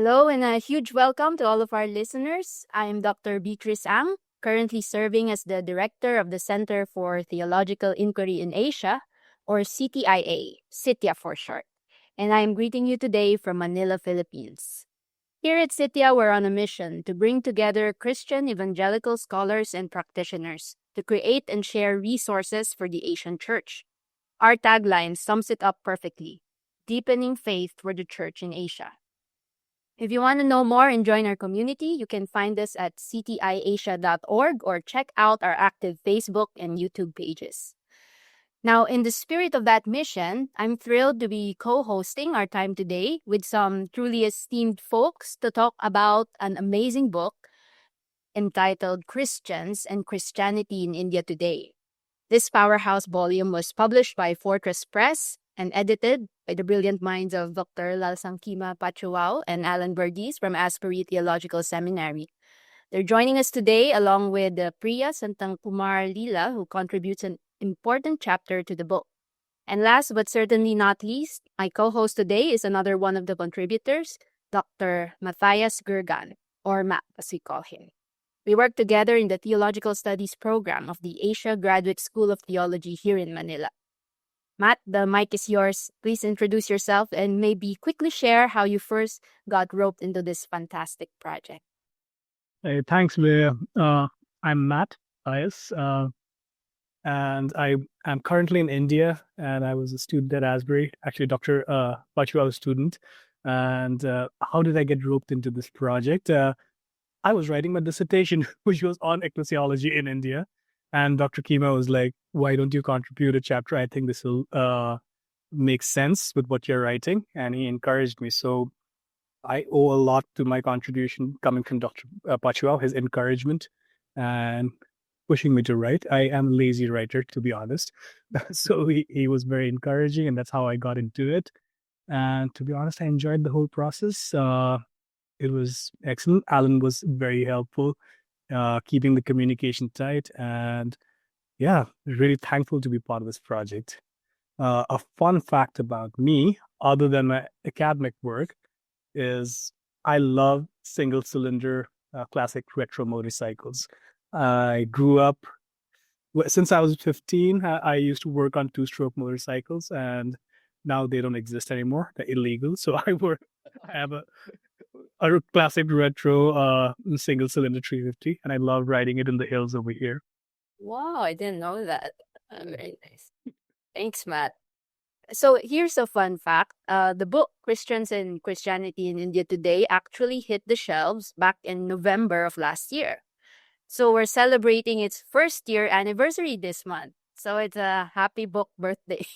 Hello and a huge welcome to all of our listeners. I'm Dr. Beatrice Ang, currently serving as the Director of the Center for Theological Inquiry in Asia, or CTIA, CTIA for short. And I'm greeting you today from Manila, Philippines. Here at CTIA, we're on a mission to bring together Christian evangelical scholars and practitioners to create and share resources for the Asian church. Our tagline sums it up perfectly: deepening faith for the church in Asia. If you want to know more and join our community, you can find us at ctiasia.org or check out our active Facebook and YouTube pages. Now, in the spirit of that mission, I'm thrilled to be co-hosting our time today with some truly esteemed folks to talk about an amazing book entitled Christians and Christianity in India Today. This powerhouse volume was published by Fortress Press and edited by the brilliant minds of Dr. Lalsangkima Pachuau and Allan Varghese from Asbury Theological Seminary. They're joining us today along with Priya Santhakumar Leela, who contributes an important chapter to the book. And last but certainly not least, my co-host today is another one of the contributors, Dr. Matthias Gergan, or Matt as we call him. We work together in the Theological Studies program of the Asia Graduate School of Theology here in Manila. Matt, the mic is yours. Please introduce yourself and maybe quickly share how you first got roped into this fantastic project. Hey, thanks, Leah. I'm Matt Matthias, and I am currently in India, and I was a student at Asbury, actually Dr. Pachuau student. And how did I get roped into this project? I was writing my dissertation, which was on ecclesiology in India. And Dr. Kima was like, why don't you contribute a chapter? I think this will make sense with what you're writing. And he encouraged me. So I owe a lot to my contribution coming from Dr. Pachuau, his encouragement and pushing me to write. I am a lazy writer, to be honest. So he was very encouraging, and that's how I got into it. And to be honest, I enjoyed the whole process. It was excellent. Allan was very helpful, keeping the communication tight. And yeah, really thankful to be part of this project. A fun fact about me, other than my academic work, is I love single cylinder classic retro motorcycles. I grew up, since I was 15, I used to work on two-stroke motorcycles, and now they don't exist anymore. They're illegal. So I have a classic retro single cylinder 350, and I love riding it in the hills over here. Wow, I didn't know that. Very nice. Thanks, Matt. So here's a fun fact. The book Christians and Christianity in India Today actually hit the shelves back in November of last year. So we're celebrating its first year anniversary this month. So it's a happy book birthday.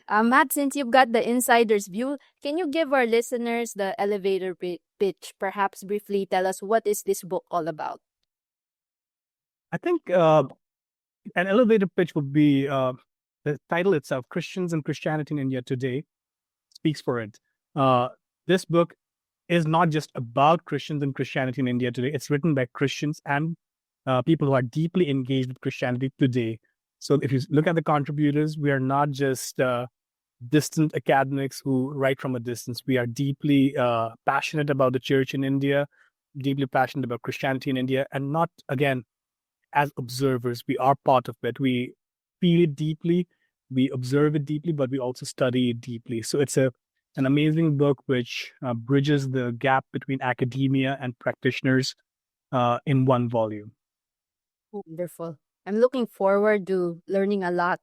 Matt, since you've got the insider's view, can you give our listeners the elevator pitch? Perhaps briefly tell us what is this book all about? I think an elevator pitch would be the title itself, Christians and Christianity in India Today, speaks for it. This book is not just about Christians and Christianity in India today. It's written by Christians and people who are deeply engaged with Christianity today. So if you look at the contributors, we are not just distant academics who write from a distance. We are deeply passionate about the church in India, deeply passionate about Christianity in India, and not, again, as observers. We are part of it. We feel it deeply, we observe it deeply, but we also study it deeply. So it's an amazing book which bridges the gap between academia and practitioners in one volume. Wonderful. I'm looking forward to learning a lot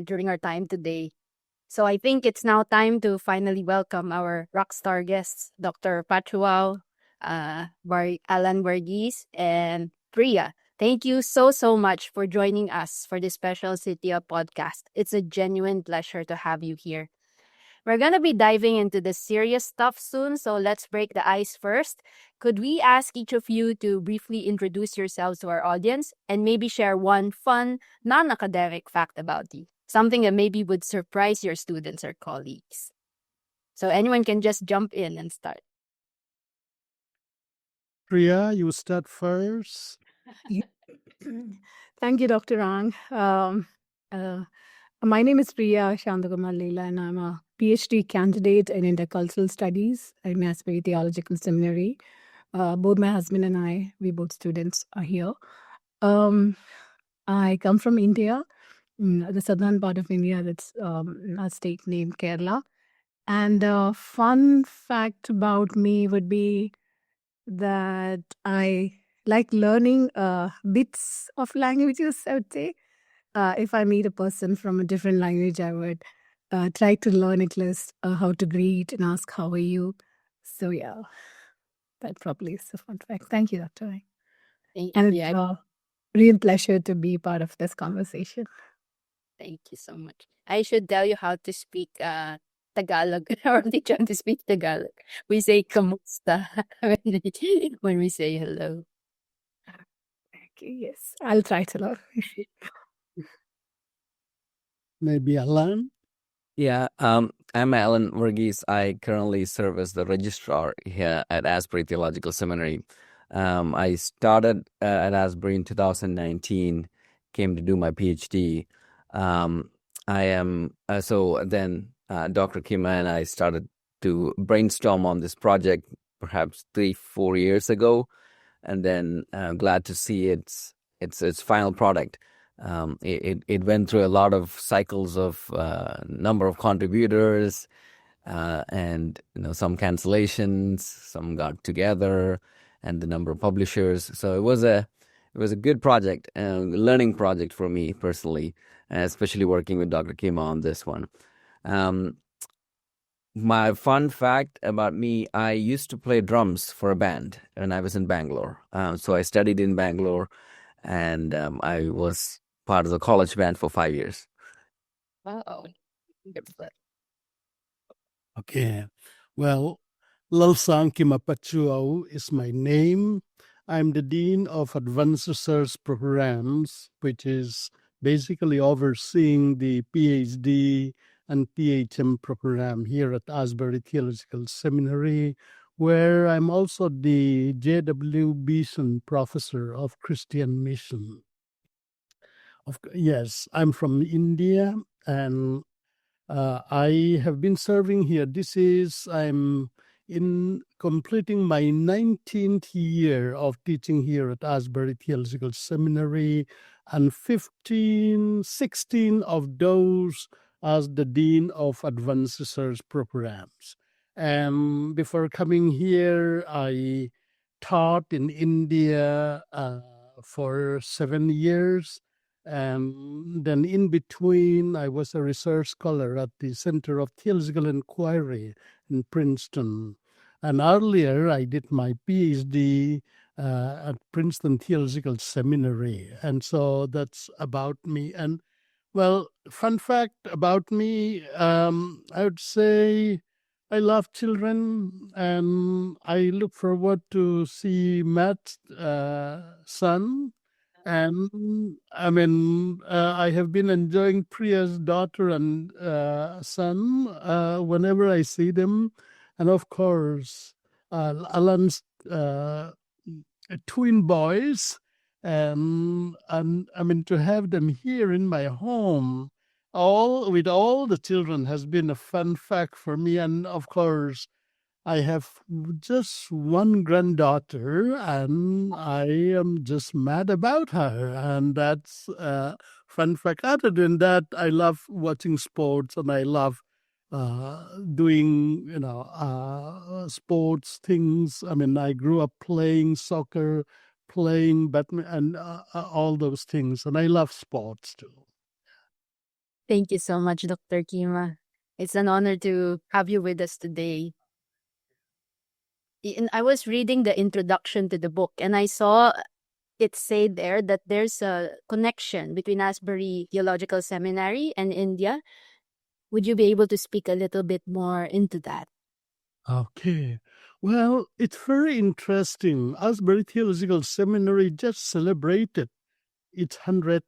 during our time today. So I think it's now time to finally welcome our rockstar guests, Dr. Pachuau, Allan Varghese, and Priya. Thank you so much for joining us for this special CTIA podcast. It's a genuine pleasure to have you here. We're going to be diving into the serious stuff soon, so let's break the ice first. Could we ask each of you to briefly introduce yourselves to our audience and maybe share one fun, non-academic fact about you? Something that maybe would surprise your students or colleagues. So anyone can just jump in and start. Priya, you start first. Thank you, Dr. Ang. My name is Priya Santhakumar Leela, and I'm a PhD candidate in intercultural studies at Asbury Theological Seminary. Both my husband and I, we both students are here. I come from India, the southern part of India. That's a state named Kerala. And a fun fact about me would be that I like learning bits of languages, I would say. If I meet a person from a different language, I would try to learn at least how to greet and ask, how are you? So, yeah, that probably is a fun fact. Thank you, Dr. Ang. And it's a real pleasure to be part of this conversation. Thank you so much. I should tell you how to speak Tagalog or teach you how to speak Tagalog. We say kamusta when we say hello. Okay, yes, I'll try to learn. Maybe Allan? Yeah, I'm Allan Varghese. I currently serve as the registrar here at Asbury Theological Seminary. I started at Asbury in 2019, came to do my PhD. I am so then Dr. Kima and I started to brainstorm on this project perhaps 3-4 years ago, and then glad to see its final product. It went through a lot of cycles of number of contributors, and some cancellations, some got together, and the number of publishers. So it was a good project, learning project for me personally, especially working with Dr. Kima on this one. My fun fact about me, I used to play drums for a band when I was in Bangalore. So I studied in Bangalore, and I was part of the college band for 5 years. Wow. Okay. Well, Lalsangkima Pachuau is my name. I'm the Dean of Advanced Research Programs, which is basically overseeing the PhD and PhM program here at Asbury Theological Seminary, where I'm also the J.W. Beeson Professor of Christian Mission. Yes, I'm from India, and I have been serving here. I'm in completing my 19th year of teaching here at Asbury Theological Seminary, and 16 of those as the Dean of Advanced Research Programs. And before coming here, I taught in India for 7 years. And then in between, I was a research scholar at the Center of Theological Inquiry in Princeton. And earlier, I did my PhD at Princeton Theological Seminary. And so that's about me. And, well, fun fact about me, I would say I love children, and I look forward to see Matt's son. And I mean, I have been enjoying Priya's daughter and son whenever I see them. And of course, Allan's twin boys. And I mean, to have them here in my home, with all the children, has been a fun fact for me. And of course, I have just one granddaughter, and I am just mad about her. And that's a fun fact. Other than that, I love watching sports, and I love doing, sports things. I mean, I grew up playing soccer, playing badminton, and all those things. And I love sports too. Thank you so much, Dr. Kima. It's an honor to have you with us today. And I was reading the introduction to the book, and I saw it say there that there's a connection between Asbury Theological Seminary and India. Would you be able to speak a little bit more into that? Okay. Well, it's very interesting. Asbury Theological Seminary just celebrated its 100th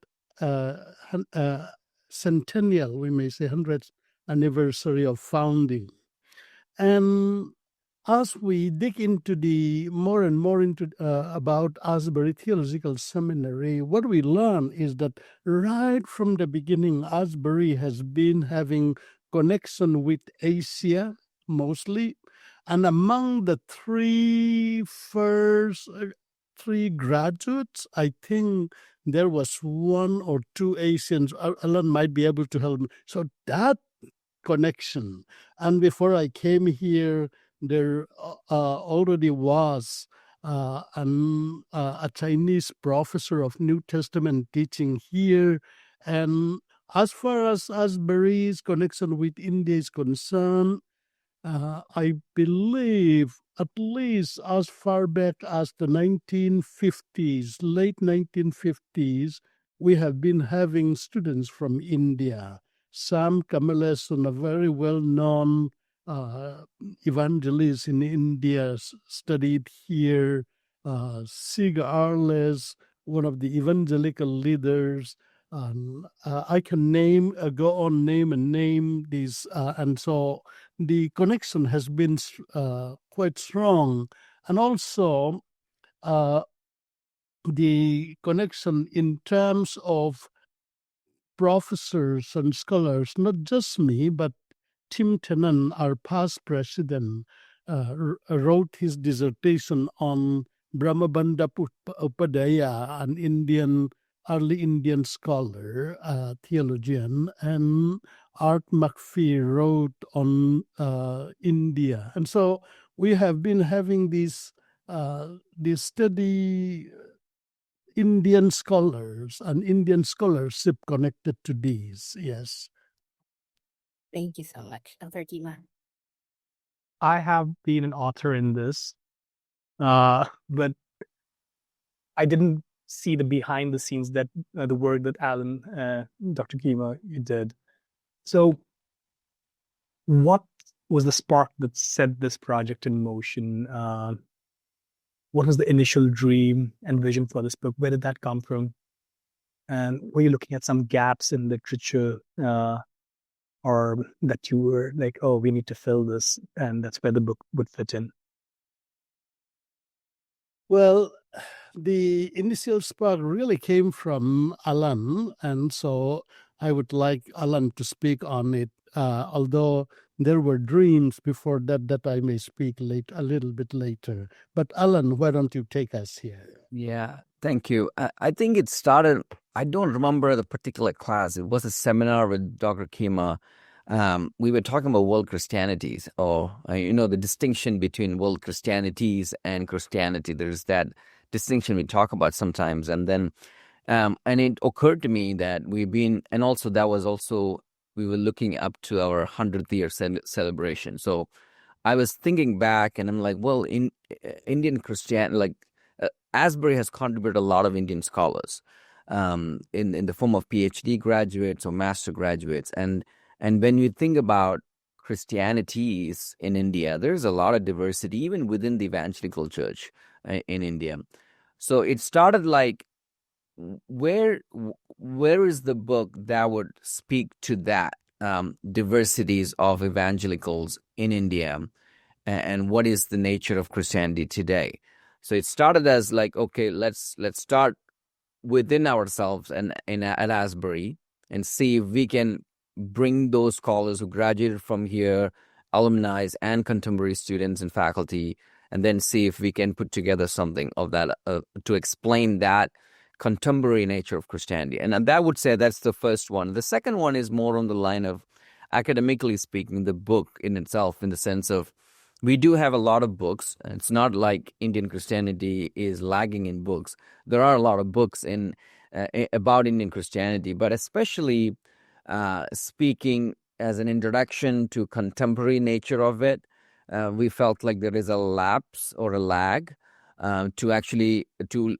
centennial, we may say 100th anniversary of founding. And as we dig into more and more into about Asbury Theological Seminary, what we learn is that right from the beginning, Asbury has been having connection with Asia mostly. And among the three graduates, I think there was one or two Asians. Allan might be able to help me. So that connection. And before I came here, there already was a Chinese professor of New Testament teaching here. And as far as Asbury's connection with India is concerned, I believe at least as far back as the 1950s, late 1950s, we have been having students from India. Sam Kamaleson, a very well-known evangelist in India, studied here. Sig Arles, one of the evangelical leaders. I can go on name these, and so the connection has been quite strong, and also the connection in terms of professors and scholars, not just me, but Tim Tenen, our past president, wrote his dissertation on Brahmabandha Upadhyaya, an early Indian scholar, theologian, and Art McPhee wrote on India. And so we have been having these steady Indian scholars and Indian scholarship connected to these. Yes. Thank you so much, Dr. Kima. I have been an author in this, but I didn't see the behind the scenes that the work that Allan, Dr. Kima did. So what was the spark that set this project in motion? What was the initial dream and vision for this book? Where did that come from? And were you looking at some gaps in literature, or that you were like, oh, we need to fill this, and that's where the book would fit in? Well, the initial spark really came from Allan, and so I would like Allan to speak on it, although there were dreams before that I may speak a little bit later. But Allan, why don't you take us here? Yeah, thank you. I think it started, I don't remember the particular class. It was a seminar with Dr. Kima. We were talking about world Christianities, or, the distinction between world Christianities and Christianity. There's that distinction we talk about sometimes. And then, and it occurred to me that we were looking up to our 100th year celebration. So I was thinking back, and I'm like, well, in Indian Christianity, Asbury has contributed a lot of Indian scholars in the form of PhD graduates or master graduates. And when you think about Christianities in India, there's a lot of diversity, even within the evangelical church in India. So it started like, where is the book that would speak to that diversities of evangelicals in India, and what is the nature of Christianity today? So it started as like, okay, let's start within ourselves and at Asbury and see if we can bring those scholars who graduated from here, alumni and contemporary students and faculty, and then see if we can put together something of that to explain that contemporary nature of Christianity. And I would say that's the first one. The second one is more on the line of, academically speaking, the book in itself, in the sense of, we do have a lot of books. It's not like Indian Christianity is lagging in books. There are a lot of books about Indian Christianity, but especially speaking as an introduction to contemporary nature of it, we felt like there is a lapse or a lag to actually to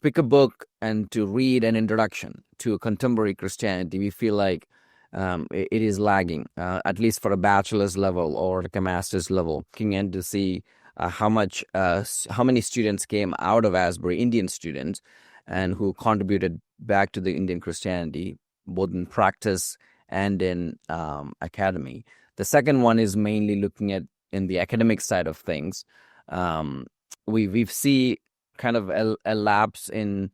pick a book and to read an introduction to contemporary Christianity. We feel like it is lagging, at least for a bachelor's level or like a master's level. Looking in to see how many students came out of Asbury, Indian students, and who contributed back to the Indian Christianity, both in practice and in academy. The second one is mainly looking at in the academic side of things. We've seen kind of a lapse in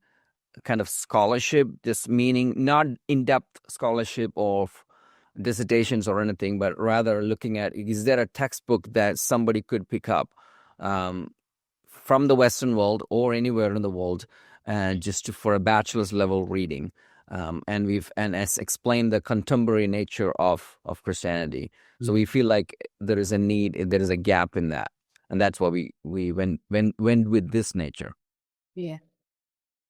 kind of scholarship, just meaning not in-depth scholarship of dissertations or anything, but rather looking at, is there a textbook that somebody could pick up from the Western world or anywhere in the world, for a bachelor's level reading, and as explained the contemporary nature of Christianity. So we feel like there is a need, there is a gap in that, and that's why we went with this nature. Yeah.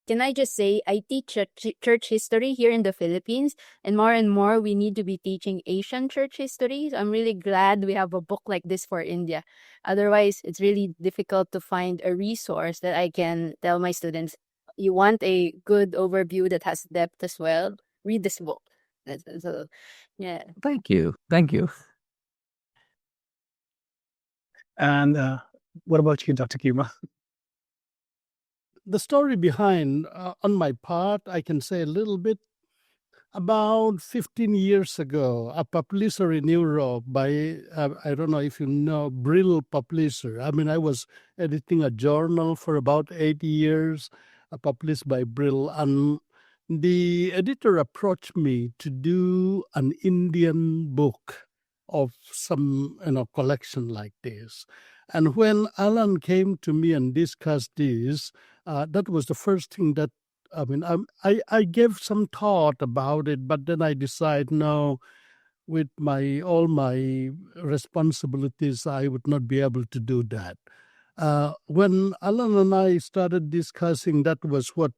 Can I just say, I teach church history here in the Philippines, and more we need to be teaching Asian church history. So I'm really glad we have a book like this for India. Otherwise, it's really difficult to find a resource that I can tell my students, you want a good overview that has depth as well, read this book. So, yeah. Thank you. And what about you, Dr. Kima? The story behind, on my part, I can say a little bit. About 15 years ago, a publisher in Europe by, I don't know if you know, Brill Publisher. I mean, I was editing a journal for about 8 years, published by Brill. And the editor approached me to do an Indian book of some, collection like this. And when Allan came to me and discussed this, that was the first thing that, I gave some thought about it, but then I decided, no, with all my responsibilities, I would not be able to do that. When Allan and I started discussing, that was what,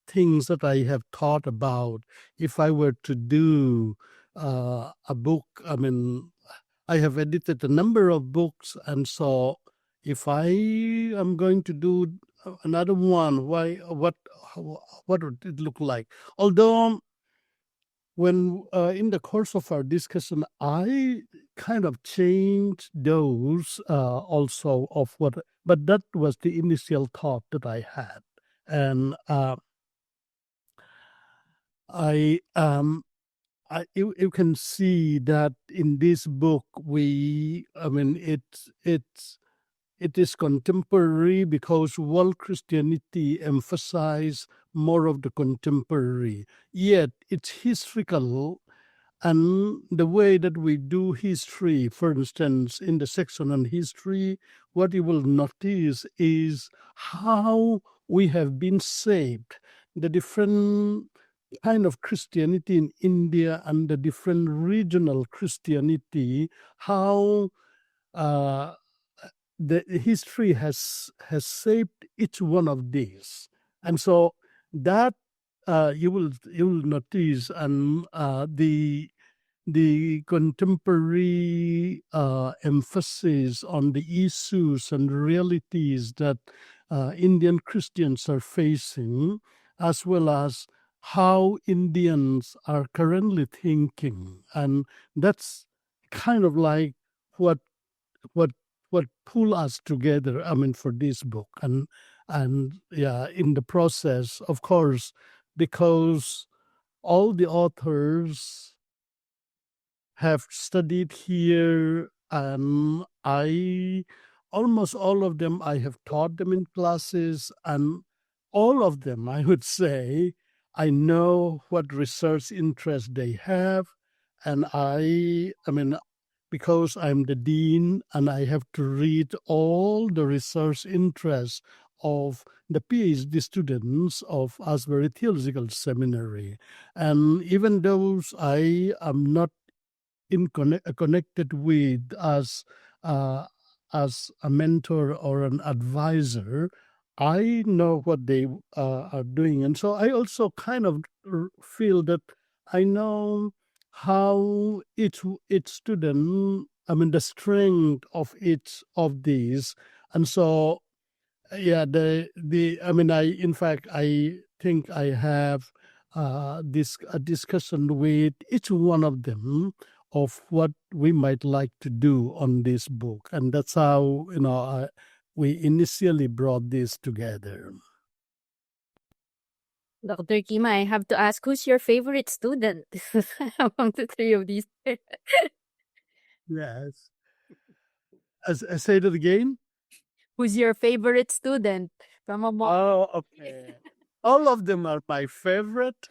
things that I have thought about. If I were to do a book, I have edited a number of books, and so if I am going to do another one, what would it look like? Although when in the course of our discussion, I kind of changed those also of what, but that was the initial thought that I had. And you can see that in this book, it is contemporary because world Christianity emphasizes more of the contemporary. Yet it's historical, and the way that we do history, for instance, in the section on history, what you will notice is how we have been saved, the different kind of Christianity in India and the different regional Christianity, how the history has shaped each one of these. And so that you will notice, and the contemporary emphasis on the issues and realities that Indian Christians are facing, as well as how Indians are currently thinking. And that's kind of like what pull us together, for this book. And yeah, in the process, of course, because all the authors have studied here, and almost all of them, I have taught them in classes, and all of them, I would say, I know what research interest they have, and because I'm the dean and I have to read all the research interests of the PhD students of Asbury Theological Seminary. And even those I am not connected with as a mentor or an advisor, I know what they are doing. And so I also kind of feel that I know how each student, the strength of each of these. And so, yeah, I think I have a discussion with each one of them of what we might like to do on this book. And that's how, we initially brought this together. Dr. Kima, I have to ask, who's your favorite student among the three of these? Yes. I say that again. Who's your favorite student from among? Oh, okay. All of them are my favorite.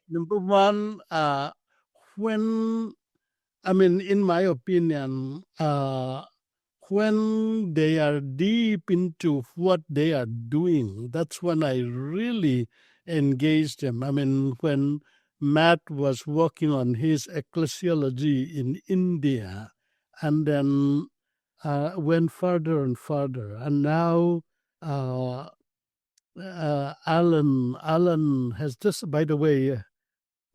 Number one, when, I mean, in my opinion, when they are deep into what they are doing, that's when I really engage them. I mean, when Matt was working on his ecclesiology in India, and then went further and further, and now Allan has just, by the way,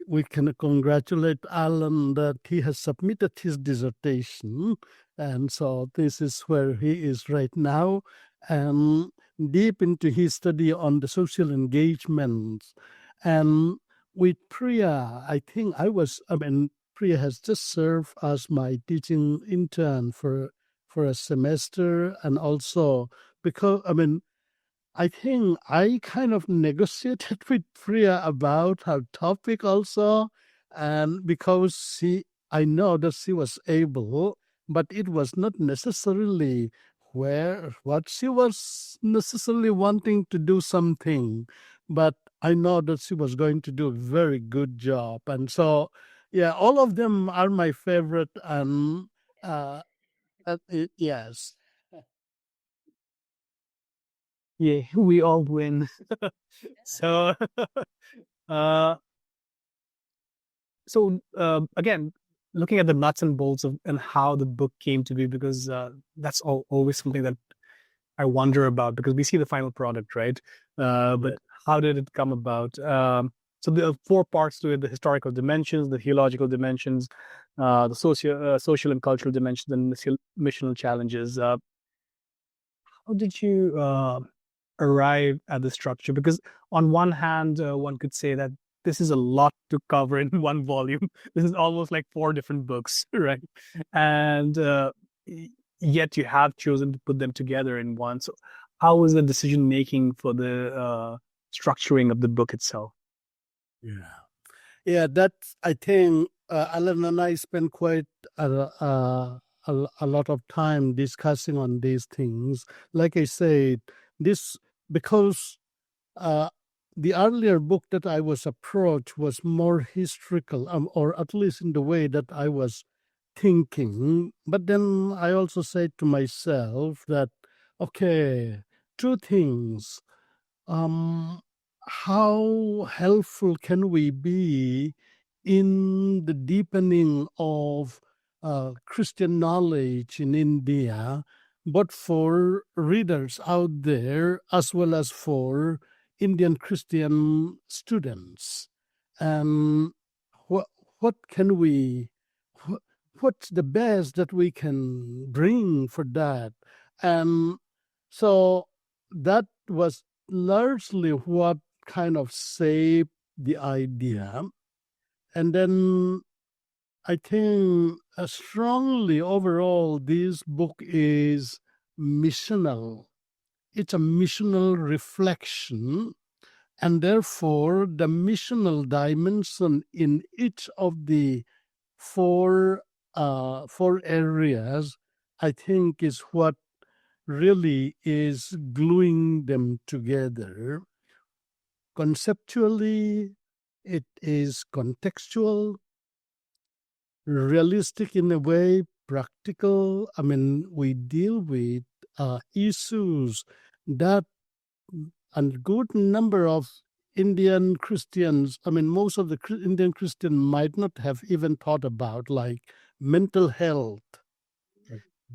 we can congratulate Allan that he has submitted his dissertation. And so this is where he is right now, and deep into his study on the social engagements. And with Priya, I think Priya has just served as my teaching intern for a semester. And also because, I think I kind of negotiated with Priya about her topic also, and because I know that she was able, but it was not necessarily what she was necessarily wanting to do something, but I know that she was going to do a very good job, and so yeah, all of them are my favorite, and yes. Yeah, we all win. So, uh, again, looking at the nuts and bolts of and how the book came to be, because that's always something that I wonder about, because we see the final product, right? But how did it come about? So there are 4 parts to it: the historical dimensions, the theological dimensions, the social and cultural dimensions, and the missional challenges. How did you arrive at the structure? Because on one hand, one could say that this is a lot to cover in one volume. This is almost like 4 different books, right? And yet you have chosen to put them together in one. So how was the decision making for the structuring of the book itself? Yeah, that's, I think Allan and I spent quite a lot of time discussing on these things. Like I said, this because the earlier book that I was approached was more historical, or at least in the way that I was thinking. But then I also said to myself that, okay, 2 things. How helpful can we be in the deepening of Christian knowledge in India, but for readers out there as well as for Indian Christian students? And what can we, what's the best that we can bring for that? And so that was largely what kind of shaped the idea. And then I think strongly overall, this book is missional. It's a missional reflection. And therefore, the missional dimension in each of the four areas, I think, is what really is gluing them together. Conceptually, it is contextual, realistic in a way, practical. I mean, we deal with issues that a good number of Indian Christians, I mean, most of the Indian Christian might not have even thought about, like mental health,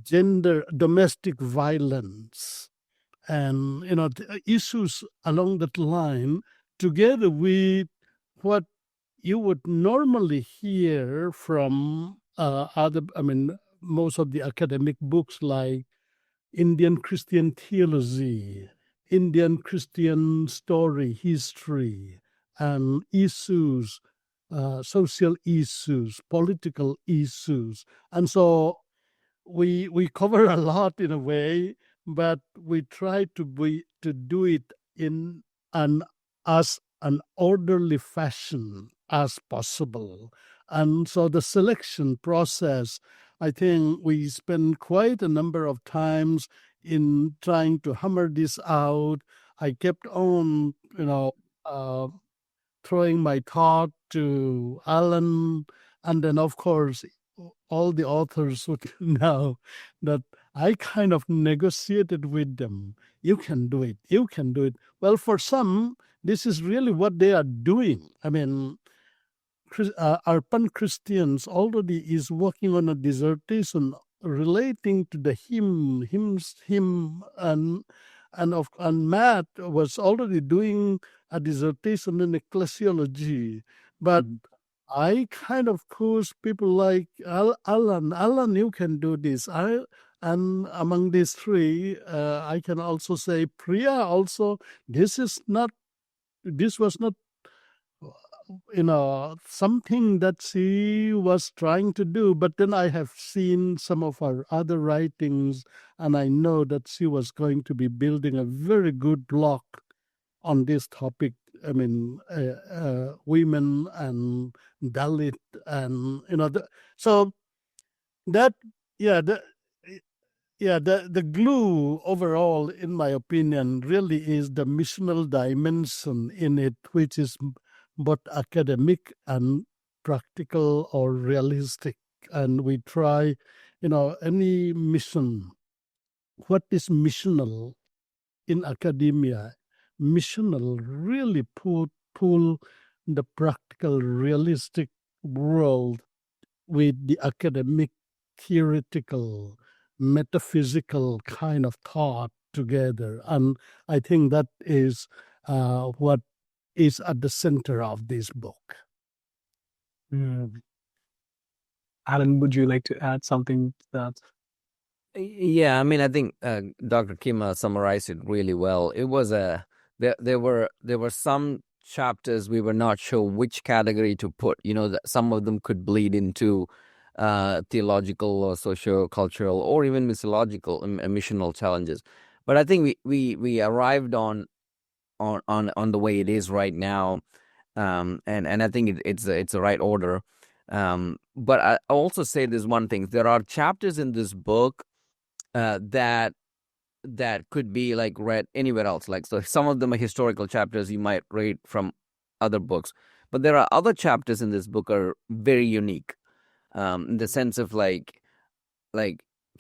gender, domestic violence, and issues along that line, together with what you would normally hear from most of the academic books like Indian Christian theology, Indian Christian story, history, and issues, social issues, political issues. And so we cover a lot in a way, but we try to do it in as an orderly fashion as possible. And so the selection process, I think we spend quite a number of times in trying to hammer this out. I kept on, throwing my thought to Allan, And then, of course, all the authors would know that I kind of negotiated with them. You can do it. You can do it. Well, for some, this is really what they are doing. I mean, Arpan Christians already is working on a dissertation relating to the hymn, and Matt was already doing a dissertation in ecclesiology. But I kind of course people like Allan, you can do this. And among these three, I can also say Priya also. This was not something that she was trying to do. But then I have seen some of her other writings, and I know that she was going to be building a very good blog on this topic. I mean, women and Dalit, and so that the glue overall, in my opinion, really is the missional dimension in it, which is both academic and practical or realistic. And we try, any mission. What is missional in academia? Missional really pull the practical, realistic world with the academic, theoretical, metaphysical kind of thought together. And I think that is what is at the center of this book. Allan, would you like to add something to that? Yeah, I mean, I think Dr. Kima summarized it really well. It was there were some chapters we were not sure which category to put. Some of them could bleed into theological or socio-cultural or even missiological missional challenges. But I think we arrived on the way it is right now, and I think it's the right order. But I also say there's one thing: there are chapters in this book that could be like read anywhere else. Like, so some of them are historical chapters you might read from other books, but there are other chapters in this book are very unique, in the sense of like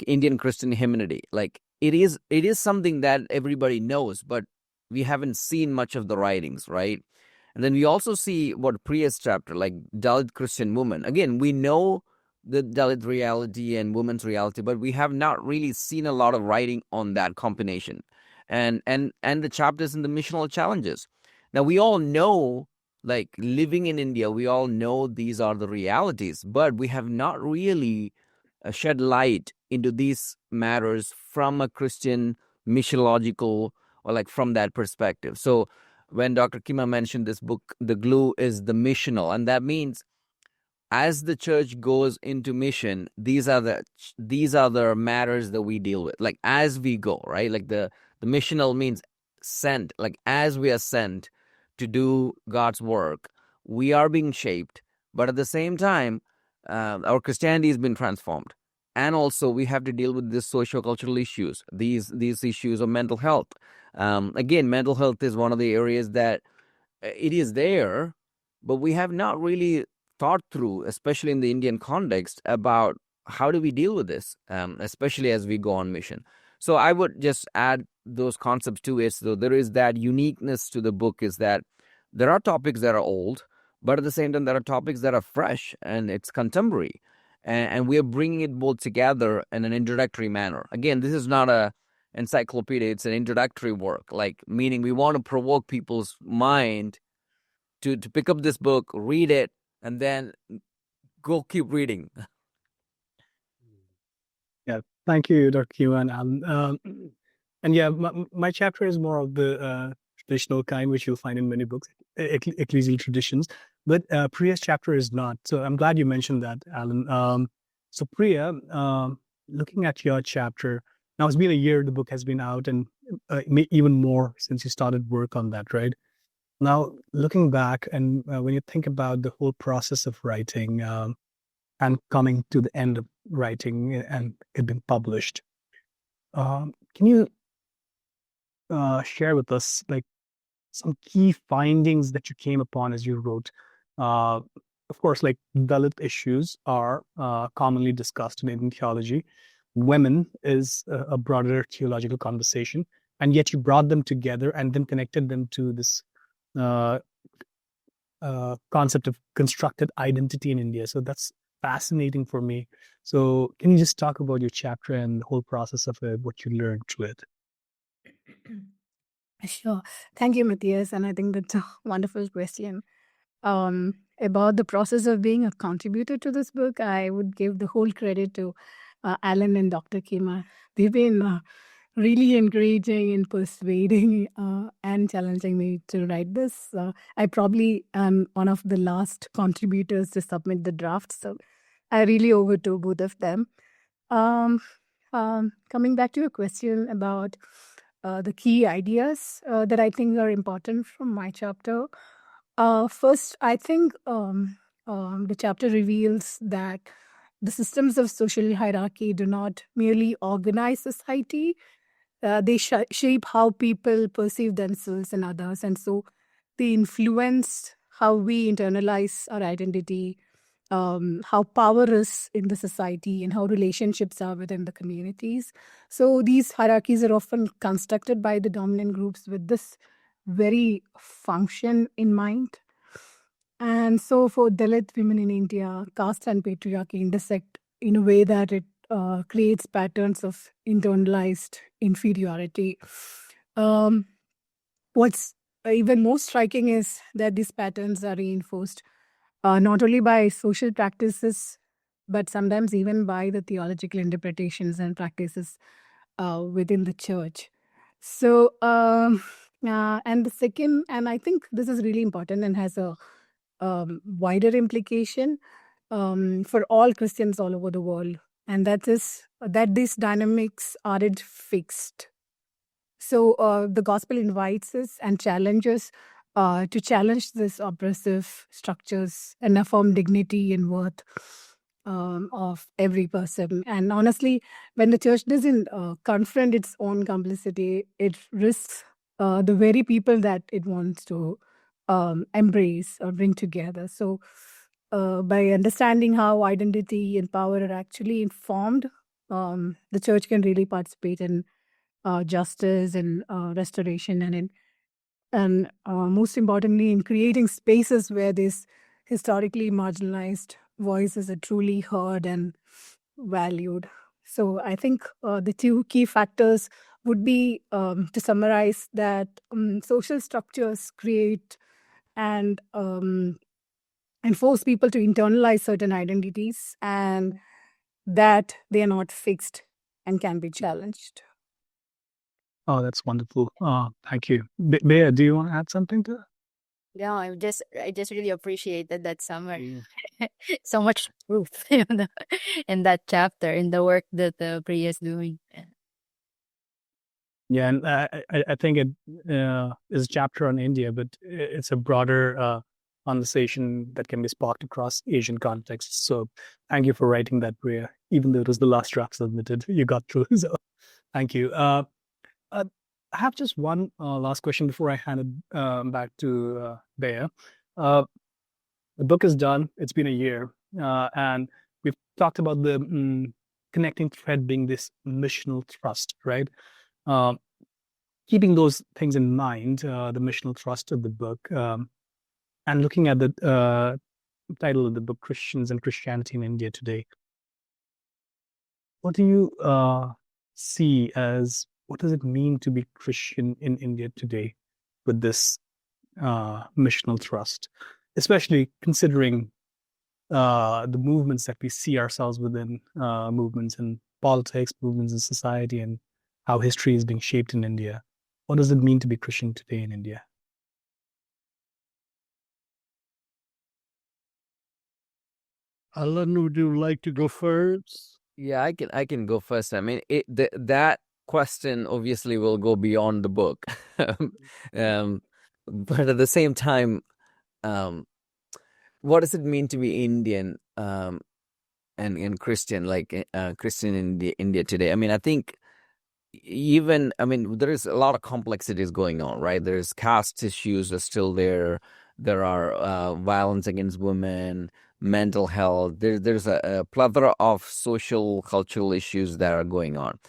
Indian Christian hymnody. Like it is something that everybody knows, but we haven't seen much of the writings, right? And then we also see what Priya's chapter, like Dalit Christian woman. Again, we know the Dalit reality and women's reality, but we have not really seen a lot of writing on that combination. And the chapters in the missional challenges. Now, we all know, like living in India, we all know these are the realities, but we have not really shed light into these matters from a Christian missiological, or like from that perspective. So when Dr. Kima mentioned this book, the glue is the missional, and that means as the church goes into mission, these are the matters that we deal with, like as we go, right? Like the missional means sent, like as we are sent to do God's work, we are being shaped, but at the same time, our Christianity has been transformed. And also we have to deal with these socio-cultural issues, these issues of mental health. Again, mental health is one of the areas that it is there, but we have not really thought through, especially in the Indian context, about how do we deal with this, especially as we go on mission. So I would just add those concepts to it. So there is that uniqueness to the book, is that there are topics that are old, but at the same time, there are topics that are fresh and it's contemporary. And we are bringing it both together in an introductory manner. Again, this is not a encyclopedia, it's an introductory work, like meaning we want to provoke people's mind to pick up this book, read it, and then go keep reading. Yeah, thank you, Dr. Kima and Allan. And yeah, my chapter is more of the traditional kind, which you'll find in many books, ecclesial traditions. But Priya's chapter is not. So I'm glad you mentioned that, Allan. So Priya, looking at your chapter, now it's been a year the book has been out, and even more since you started work on that, right? Now, looking back, and when you think about the whole process of writing and coming to the end of writing and it being published, can you share with us like some key findings that you came upon as you wrote? of course, like Dalit issues are commonly discussed in Indian theology. Women is a broader theological conversation, and yet you brought them together and then connected them to this concept of constructed identity in India. So that's fascinating for me. So can you just talk about your chapter and the whole process of it, what you learned through it? Sure. Thank you, Matthias. And I think that's a wonderful question. About the process of being a contributor to this book, I would give the whole credit to Allan and Dr. Kima. They've been really encouraging and persuading and challenging me to write this. I probably am one of the last contributors to submit the draft, so I really owe it to both of them. Coming back to your question about the key ideas that I think are important from my chapter. First, I think the chapter reveals that the systems of social hierarchy do not merely organize society, they shape how people perceive themselves and others. And so they influence how we internalize our identity, how power is in the society, and how relationships are within the communities. So these hierarchies are often constructed by the dominant groups with this very function in mind. And so for Dalit women in India, caste and patriarchy intersect in a way that it creates patterns of internalized inferiority. What's even more striking is that these patterns are reinforced not only by social practices, but sometimes even by the theological interpretations and practices within the church. So, and the second, and I think this is really important and has a wider implication for all Christians all over the world, and that is that these dynamics aren't fixed. So the gospel invites us and challenges to challenge these oppressive structures and affirm dignity and worth of every person. And honestly, when the church doesn't confront its own complicity, it risks the very people that it wants to embrace or bring together. So by understanding how identity and power are actually informed, the church can really participate in justice and restoration, and most importantly, in creating spaces where these historically marginalized voices are truly heard and valued. So I think the two key factors would be, to summarize, that social structures create and force people to internalize certain identities, and that they are not fixed and can be challenged. Oh, that's wonderful. Thank you. Bea, do you want to add something to that? No, I just really appreciated that summary. So much proof in that chapter, in the work that Priya is doing. Yeah, and I think it is a chapter on India, but it's a broader conversation that can be sparked across Asian contexts. So thank you for writing that, Priya. Even though it was the last draft submitted, you got through. So thank you. I have just one last question before I hand it back to Bea. The book is done. It's been a year. And we've talked about the connecting thread being this missional thrust, right? Keeping those things in mind, the missional thrust of the book, and looking at the title of the book, Christians and Christianity in India Today, what do you see as, what does it mean to be Christian in India today with this missional thrust, especially considering the movements that we see ourselves within, movements in politics, movements in society, and how history is being shaped in India? What does it mean to be Christian today in India? Allan, would you like to go first? Yeah, I can go first. I mean, that question obviously will go beyond the book, but at the same time, what does it mean to be Indian and Christian, like Christian in India today? I mean, I think there is a lot of complexities going on, right? There's caste issues are still there. There are violence against women, mental health. There's a plethora of social, cultural issues that are going on.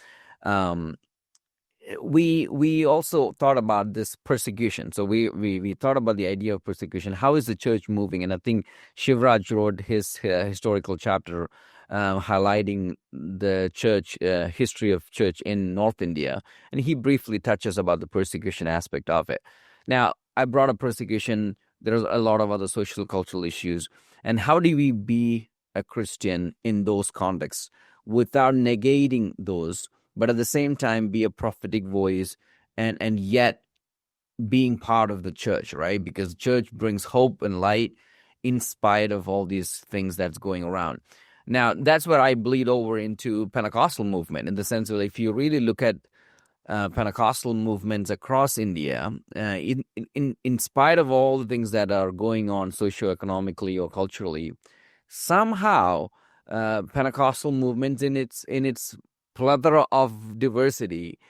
We also thought about this persecution. So we thought about the idea of persecution. How is the church moving? And I think Shivraj wrote his historical chapter highlighting the church history of church in North India, and he briefly touches about the persecution aspect of it. Now, I brought up persecution. There's a lot of other social cultural issues, and how do we be a Christian in those contexts without negating those, but at the same time be a prophetic voice and yet being part of the church, right? Because church brings hope and light in spite of all these things that's going around. Now, that's where I bleed over into Pentecostal movement, in the sense that if you really look at Pentecostal movements across India, in spite of all the things that are going on socioeconomically or culturally, somehow Pentecostal movements in its plethora of diversity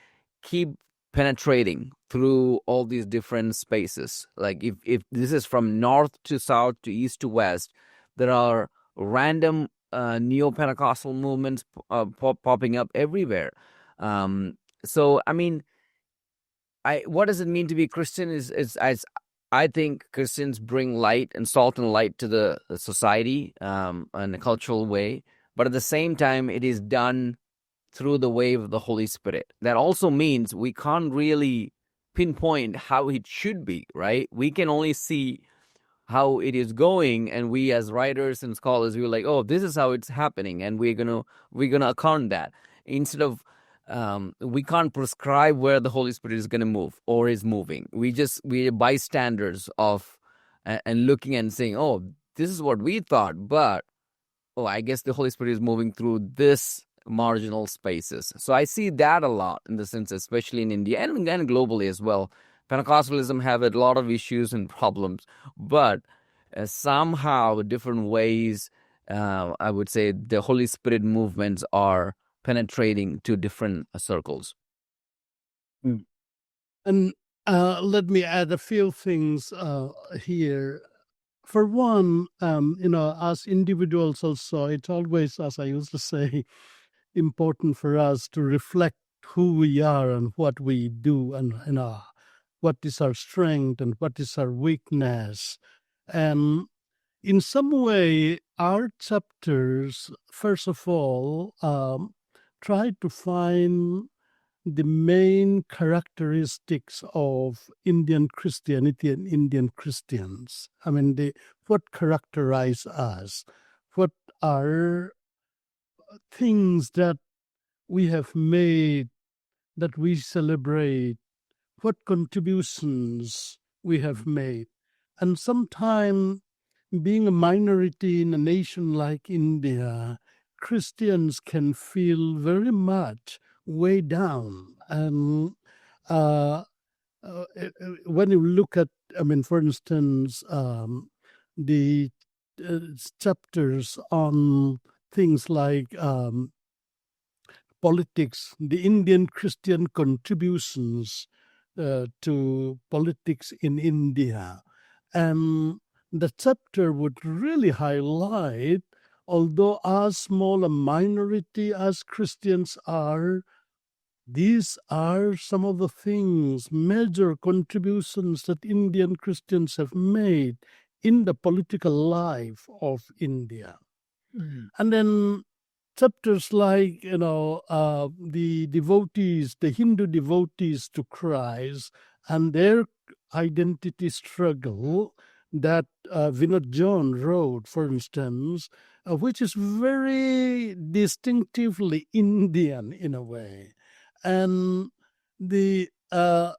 keep penetrating through all these different spaces. Like if this is from north to south to east to west, there are random neo-Pentecostal movements popping up everywhere. So I mean, what does it mean to be Christian? Is I think Christians bring light and salt and light to the society in a cultural way, but at the same time, it is done through the way of the Holy Spirit. That also means we can't really pinpoint how it should be, right? We can only see how it is going, and we as writers and scholars, we're like, oh, this is how it's happening, and we're gonna account that, instead of we can't prescribe where the Holy Spirit is going to move or is moving. We're bystanders of and looking and saying, oh, this is what we thought, but I guess the Holy Spirit is moving through this marginal spaces. So I see that a lot, in the sense, especially in India and globally as well. Pentecostalism have a lot of issues and problems, but somehow different ways, I would say the Holy Spirit movements are penetrating to different circles. And let me add a few things here. For one, as individuals also, it's always, as I used to say, important for us to reflect who we are and what we do, and what is our strength and what is our weakness. And in some way, our chapters, first of all, try to find the main characteristics of Indian Christianity and Indian Christians. I mean, what characterize us? What are things that we have made, that we celebrate? What contributions we have made? And sometimes, being a minority in a nation like India, Christians can feel very much way down. And when you look at, for instance, the chapters on things like politics, the Indian Christian contributions to politics in India, and the chapter would really highlight, although as small a minority as Christians are, these are some of the things, major contributions that Indian Christians have made in the political life of India. And then chapters like, the devotees, the Hindu devotees to Christ, and their identity struggle that Vinod John wrote, for instance, which is very distinctively Indian in a way. And that,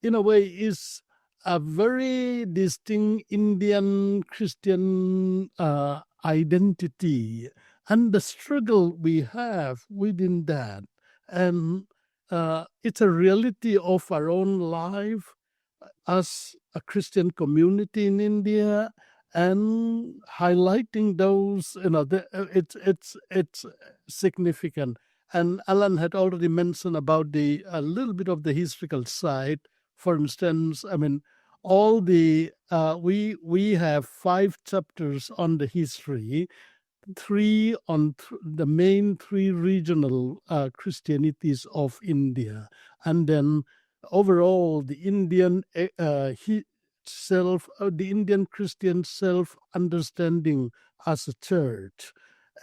in a way, is a very distinct Indian Christian identity, and the struggle we have within that. And it's a reality of our own life as a Christian community in India, and highlighting those, it's significant. And Allan had already mentioned about a little bit of the historical side. For instance, I mean, all the we have 5 chapters on the history, 3 on the main 3 regional Christianities of India, and then overall the Indian the Indian Christian self understanding as a church,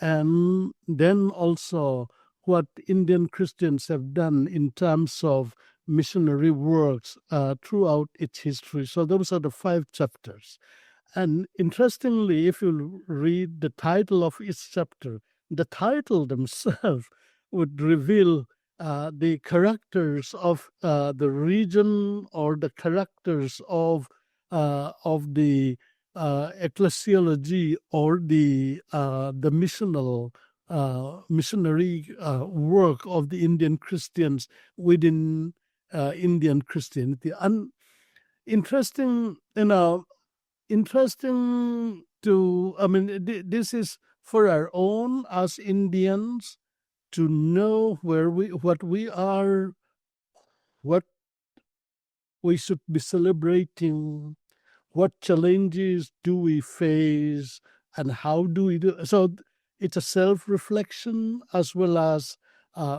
and then also what Indian Christians have done in terms of missionary works throughout its history. So those are the 5 chapters. And interestingly, if you read the title of each chapter, the title themselves would reveal the characters of the region or the characters of the ecclesiology or the missionary work of the Indian Christians within Indian Christianity. And interesting, interesting to, I mean, this is for our own as Indians to know what we are, what we should be celebrating, what challenges do we face, and how do we do. So it's a self-reflection as well as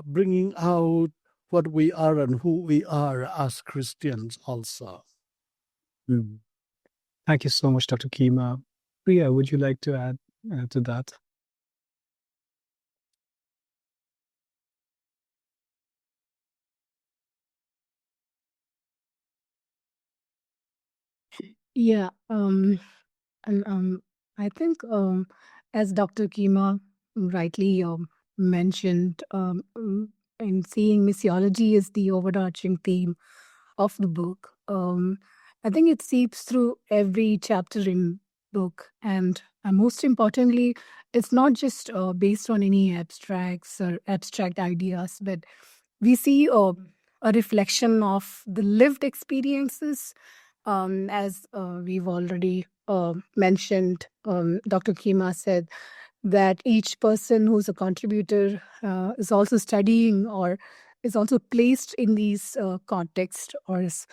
bringing out what we are and who we are as Christians also. Mm. Thank you so much, Dr. Kima. Priya, would you like to add to that? Yeah. And I think, as Dr. Kima rightly mentioned, in seeing missiology is the overarching theme of the book. I think it seeps through every chapter in book, and most importantly, it's not just based on any abstracts or abstract ideas, but we see a reflection of the lived experiences, as we've already mentioned. Dr. Kima said that each person who's a contributor is also studying or is also placed in these contexts or is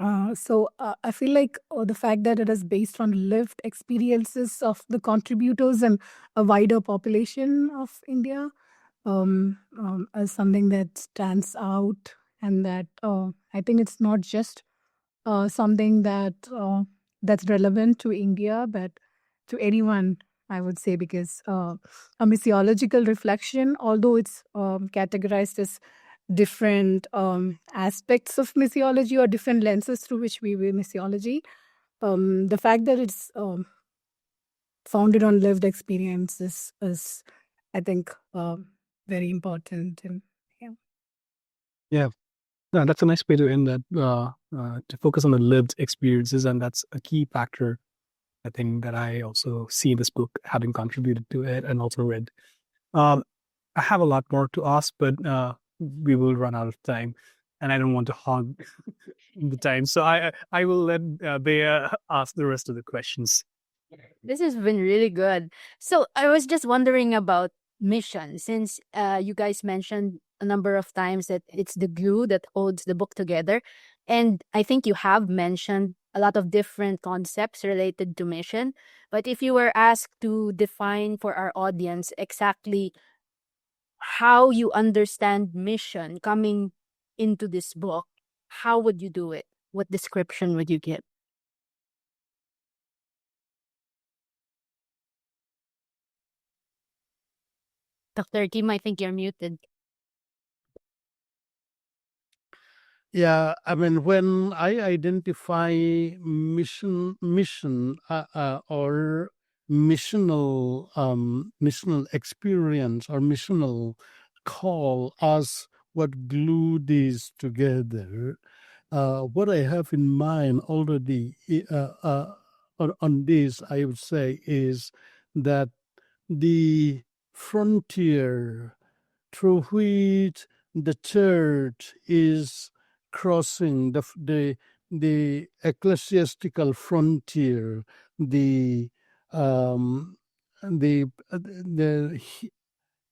I feel like the fact that it is based on lived experiences of the contributors and a wider population of India is something that stands out, and that I think it's not just something that that's relevant to India, but to anyone, I would say, because a missiological reflection, although it's categorized as different aspects of missiology or different lenses through which we view missiology, the fact that it's founded on lived experiences is, I think, very important. And yeah. Yeah, no, that's a nice way to end that, to focus on the lived experiences. And that's a key factor, I think, that I also see in this book, having contributed to it and also read. I have a lot more to ask, but we will run out of time, and I don't want to hog the time. So I will let Bea ask the rest of the questions. This has been really good. So I was just wondering about mission, since you guys mentioned a number of times that it's the glue that holds the book together. And I think you have mentioned a lot of different concepts related to mission. But if you were asked to define for our audience exactly how you understand mission coming into this book, how would you do it? What description would you give? Dr. Kim, I think you're muted. Yeah, I mean, when I identify mission or missional experience or missional call as what glue these together, what I have in mind already on this, I would say, is that the frontier through which the church is crossing the ecclesiastical frontier, the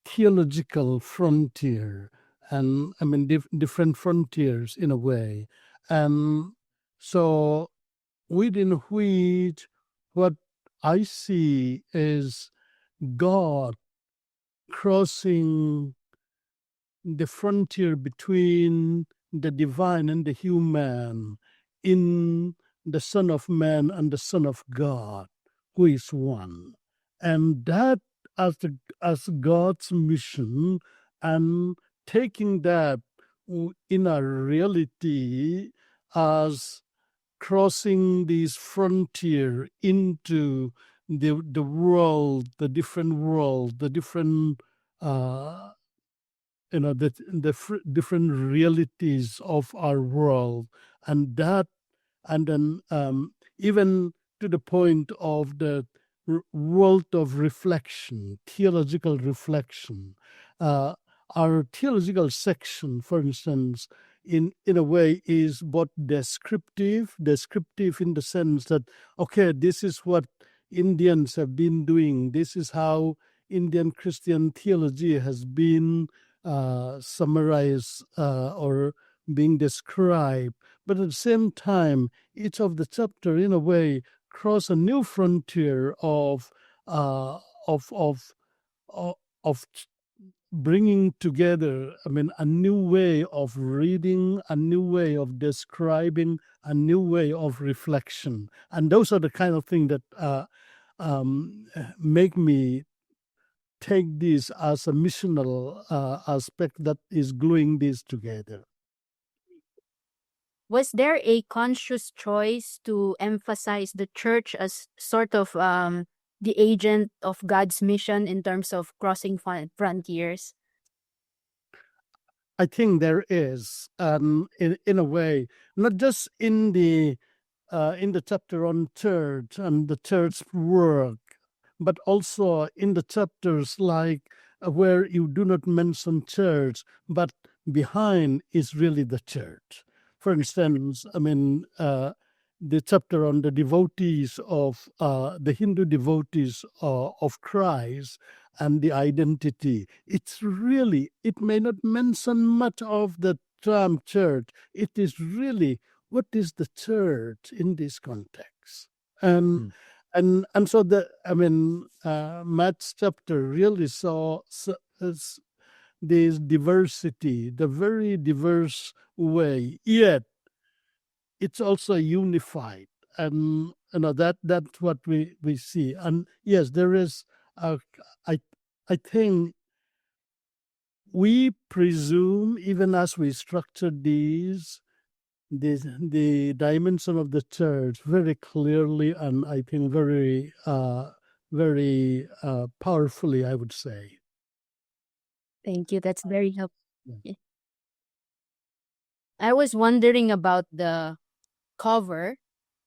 theological frontier, and I mean different frontiers in a way. And so within which what I see is God crossing the frontier between the divine and the human in the Son of Man and the Son of God, who is one. And that as God's mission, and taking that in a reality as crossing this frontier into the world, the different world, the different uh, different realities of our world, and that, and then even to the point of the world of reflection, theological reflection. Uh, our theological section, for instance, in a way is both descriptive in the sense that, okay, this is what Indians have been doing, this is how Indian Christian theology has been summarized or being described. But at the same time, each of the chapter, in a way, cross a new frontier of uh, of of of, of bringing together. I mean, a new way of reading, a new way of describing, a new way of reflection, and those are the kind of things that make me take this as a missional aspect that is gluing this together. Was there a conscious choice to emphasize the church as sort of the agent of God's mission in terms of crossing frontiers? I think there is, in a way, not just in the chapter on church and the church work, but also in the chapters like where you do not mention church, but behind is really the church. For instance, I mean, the chapter on the devotees of the Hindu devotees of Christ and the identity. It's really, it may not mention much of the term church. It is really, what is the church in this context? And so Matt's chapter really saw this diversity, the very diverse way, yet it's also unified, and that's what we see. And yes, there is I think we presume, even as we structure these, the dimension of the church very clearly, and I think very powerfully, I would say. Thank you. That's very helpful. Yeah. I was wondering about the cover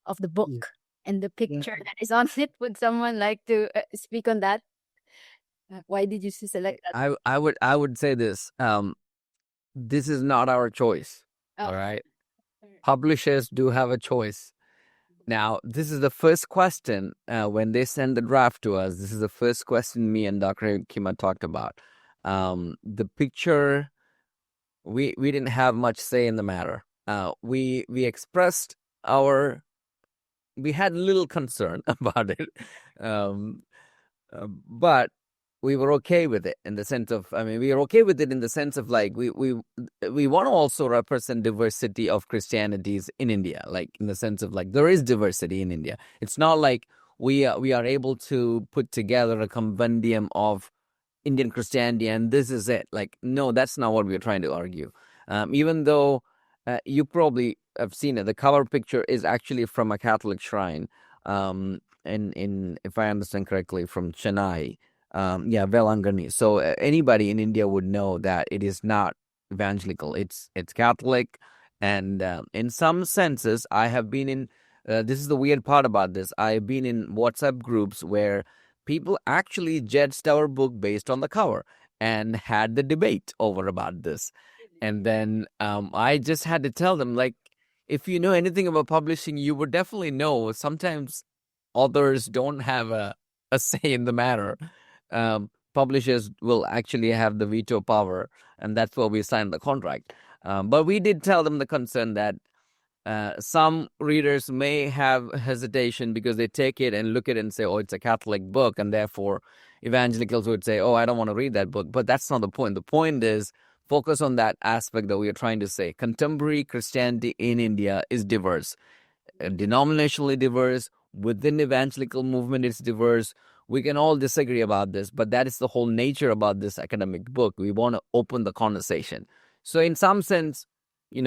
of the book and the picture that is on it. Would someone like to speak on that? Why did you select that? I would say this. This is not our choice. Oh. All right. Publishers do have a choice. Now, this is the first question when they send the draft to us. This is the first question me and Dr. Kima talked about. The picture, we didn't have much say in the matter. We expressed we had little concern about it, but we were okay with it in the sense of, we are okay with it in the sense of like, we want to also represent diversity of Christianities in India, like in the sense of like, there is diversity in India. It's not like we are able to put together a compendium of Indian Christianity and this is it. Like, no, that's not what we're trying to argue. Even though you probably have seen it, the cover picture is actually from a Catholic shrine, in if I understand correctly, from Chennai. Velangani. So anybody in India would know that it is not evangelical. It's Catholic, and in some senses, I have been in. This is the weird part about this. I've been in WhatsApp groups where people actually judged our book based on the cover and had the debate over about this. And then I just had to tell them, like, if you know anything about publishing, you would definitely know sometimes authors don't have a say in the matter. publishers will actually have the veto power, and that's why we signed the contract. But we did tell them the concern that some readers may have hesitation because they take it and look at it and say, oh, it's a Catholic book, and therefore evangelicals would say, oh, I don't want to read that book. But that's not the point. The point is focus on that aspect that we are trying to say. Contemporary Christianity in India is diverse, denominationally diverse. Within the evangelical movement, it's diverse. We can all disagree about this, but that is the whole nature about this academic book. We want to open the conversation. So in some sense, we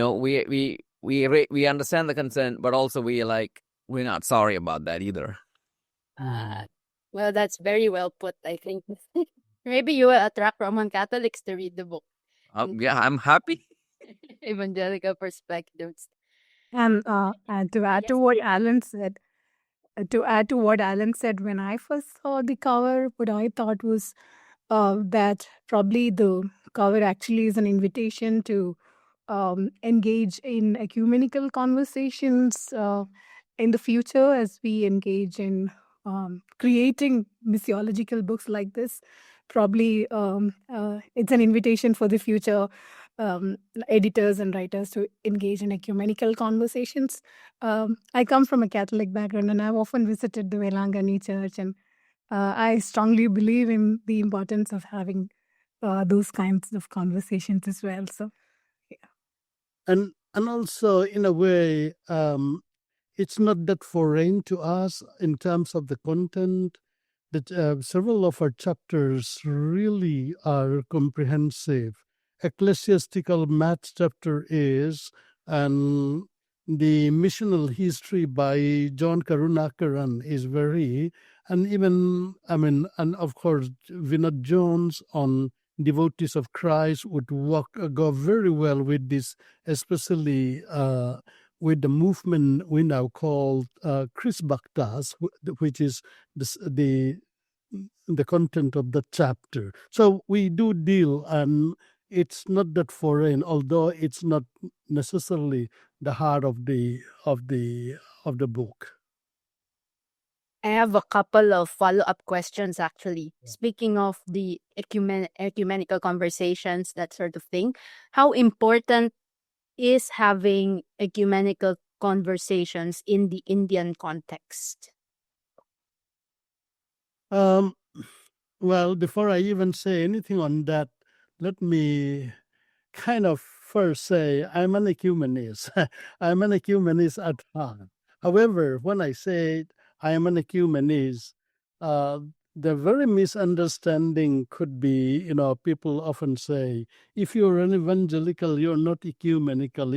understand the concern, but also we're not sorry about that either. Well, that's very well put, I think. Maybe you will attract Roman Catholics to read the book. Yeah, I'm happy. Evangelical perspectives. And to add to what Alan said, when I first saw the cover, what I thought was that probably the cover actually is an invitation to engage in ecumenical conversations in the future as we engage in creating missiological books like this. Probably it's an invitation for the future editors and writers to engage in ecumenical conversations. I come from a Catholic background, and I've often visited the Velangani Church, and I strongly believe in the importance of having those kinds of conversations as well. So, And also, in a way, it's not that foreign to us in terms of the content. That several of our chapters really are comprehensive. Ecclesiastical Maths chapter is, and the missional history by John Karunakaran is very, and even, and of course, Vinod Jones on devotees of Christ would go very well with this, especially with the movement we now call Chris Bhaktas, which is the content of the chapter. So we do deal, and it's not that foreign, although it's not necessarily the heart of the book. I have a couple of follow-up questions, actually. Speaking of the ecumenical conversations, that sort of thing, how important is having ecumenical conversations in the Indian context? Well, before I even say anything on that, let me kind of first say I'm an ecumenist. I'm an ecumenist at heart. However, when I say I am an ecumenist, the very misunderstanding could be, people often say, if you're an evangelical, you're not ecumenical.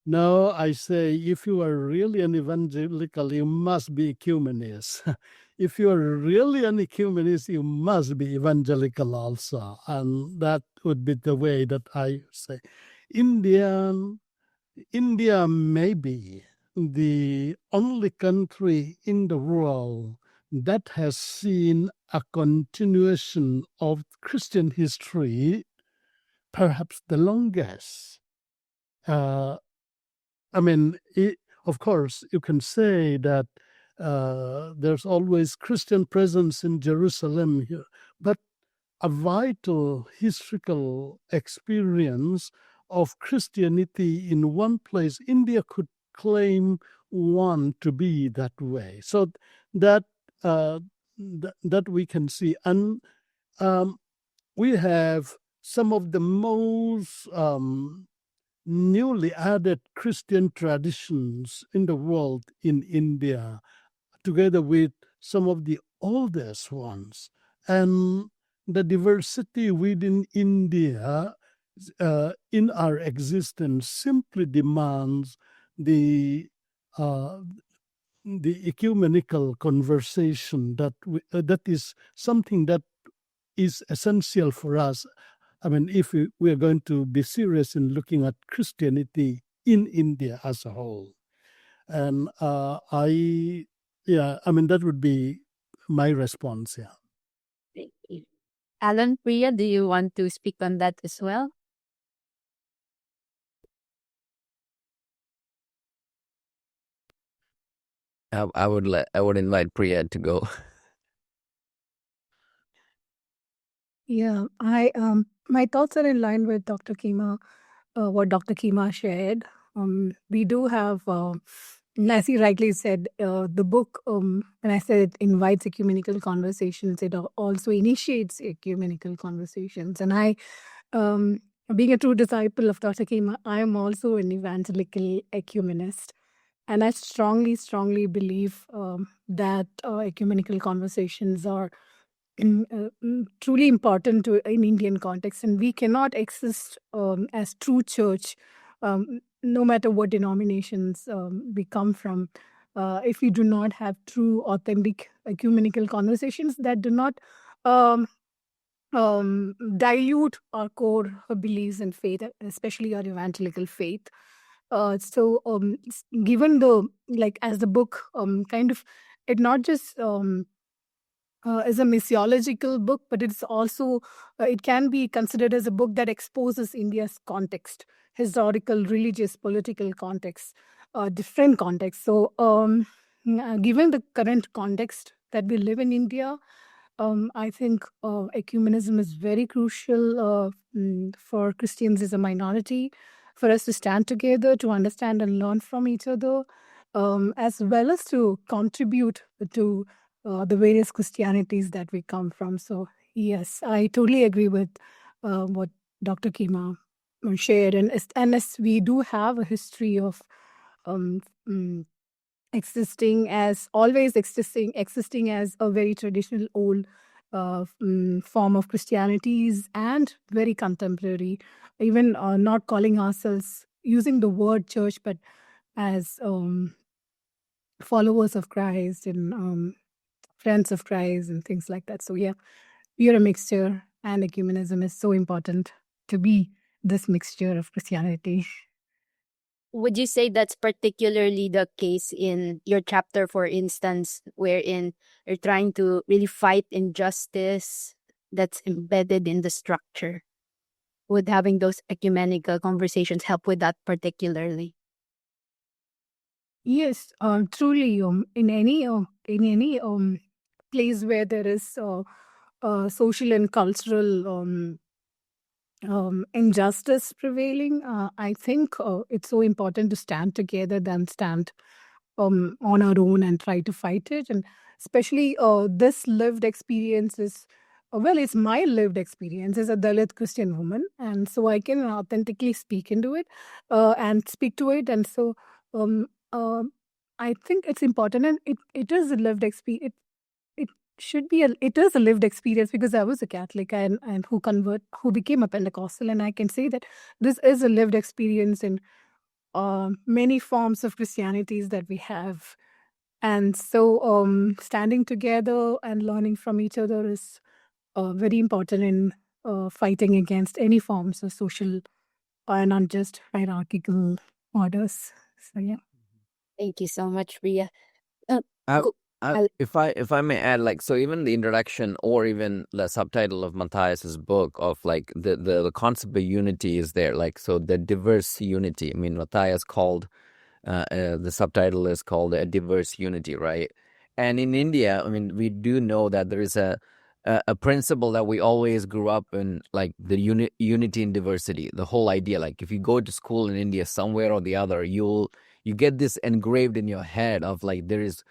No, I say, if you are really an evangelical, you must be ecumenist. If you are really an ecumenist, you must be evangelical also. And that would be the way that I say. India may be the only country in the world that has seen a continuation of Christian history, perhaps the longest. Of course, you can say that there's always Christian presence in Jerusalem here, but a vital historical experience of Christianity in one place, India could claim one to be that way. So that that we can see, and we have some of the most newly added Christian traditions in the world in India, together with some of the oldest ones. And the diversity within India in our existence simply demands the ecumenical conversation that is something that is essential for us. If we are going to be serious in looking at Christianity in India as a whole. And that would be my response, yeah. Thank you. Allan, Priya, do you want to speak on that as well? I would invite Priya to go. Yeah, I my thoughts are in line with Dr. Kima, what Dr. Kima shared. We do have, as he rightly said, the book, and I said it invites ecumenical conversations. It also initiates ecumenical conversations. And I, um, being a true disciple of Dr. Kima, I am also an evangelical ecumenist. And I strongly, strongly believe that ecumenical conversations are truly important in Indian context, and we cannot exist as true church, no matter what denominations we come from, if we do not have true, authentic ecumenical conversations that do not um, dilute our core beliefs and faith, especially our evangelical faith. Given the like as the book kind of it not just is a missiological book, but it's also it can be considered as a book that exposes India's context, historical, religious, political context, different contexts. Given the current context that we live in India, I think ecumenism is very crucial for Christians as a minority, for us to stand together, to understand and learn from each other, as well as to contribute to the various Christianities that we come from. So, yes, I totally agree with what Dr. Kima shared. And as we do have a history of um, mm, existing as a very traditional old form of Christianities and very contemporary, even not calling ourselves using the word church, but as followers of Christ and friends of Christ and things like that. So yeah, we are a mixture, and ecumenism is so important to be this mixture of Christianity. Would you say that's particularly the case in your chapter, for instance, wherein you're trying to really fight injustice that's embedded in the structure? Would having those ecumenical conversations help with that particularly? Yes, truly. In any place where there is social and cultural injustice prevailing, I think it's so important to stand together than stand on our own and try to fight it. And especially this lived experience is, well, it's my lived experience as a Dalit Christian woman. And so I can authentically speak into it and speak to it. And so um, I think it's important, and it is a lived experience. It should be it is a lived experience because I was a Catholic and who became a Pentecostal, and I can say that this is a lived experience in many forms of Christianities that we have. And so standing together and learning from each other is very important in fighting against any forms of social and unjust hierarchical orders. So yeah. Thank you so much, Priya. Uh, I, go- I'll- if I may add, like, so even the introduction or even the subtitle of Matthias's book of like the concept of unity is there, like, so the diverse unity. I mean, Matthias called the subtitle is called a diverse unity, right? And in India, I mean, we do know that there is a principle that we always grew up in, like the unity in diversity. The whole idea, like if you go to school in India somewhere or the other, you get this engraved in your head of like there's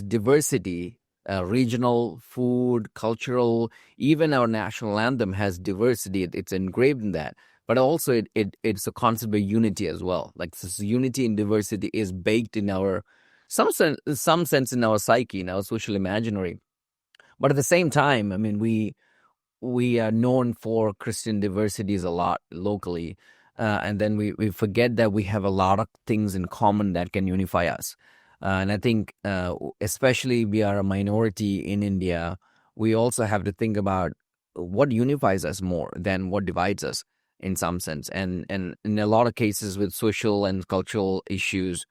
diversity, regional, food, cultural, even our national anthem has diversity. It's engraved in that. But also it's a concept of unity as well. Like this unity in diversity is baked in our some sense in our psyche, in our social imaginary. But at the same time, I mean, we are known for Christian diversities a lot locally. And then we forget that we have a lot of things in common that can unify us. And I think, especially we are a minority in India, we also have to think about what unifies us more than what divides us in some sense. And in a lot of cases with social and cultural issues,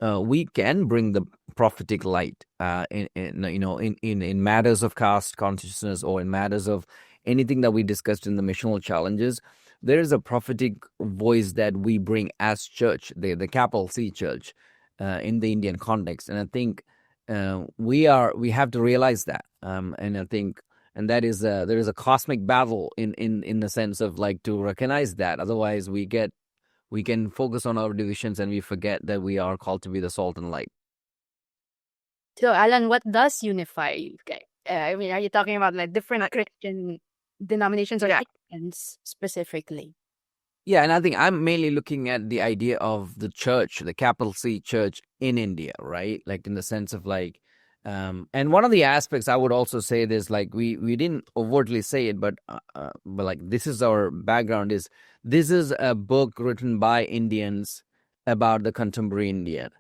we can bring the prophetic light in matters of caste consciousness or in matters of anything that we discussed in the missional challenges. There is a prophetic voice that we bring as church, the capital C church, in the Indian context, and I think we have to realize that. And I think and that is there is a cosmic battle in the sense of like to recognize that. Otherwise, we can focus on our divisions and we forget that we are called to be the salt and light. So, Alan, what does unify? Okay. I mean, are you talking about like different Christian denominations or Christians specifically? Yeah, and I think I'm mainly looking at the idea of the church, the capital C church in India, right? Like in the sense of like, and one of the aspects I would also say this, like we didn't overtly say it, but like this is our background. This is a book written by Indians about the contemporary India.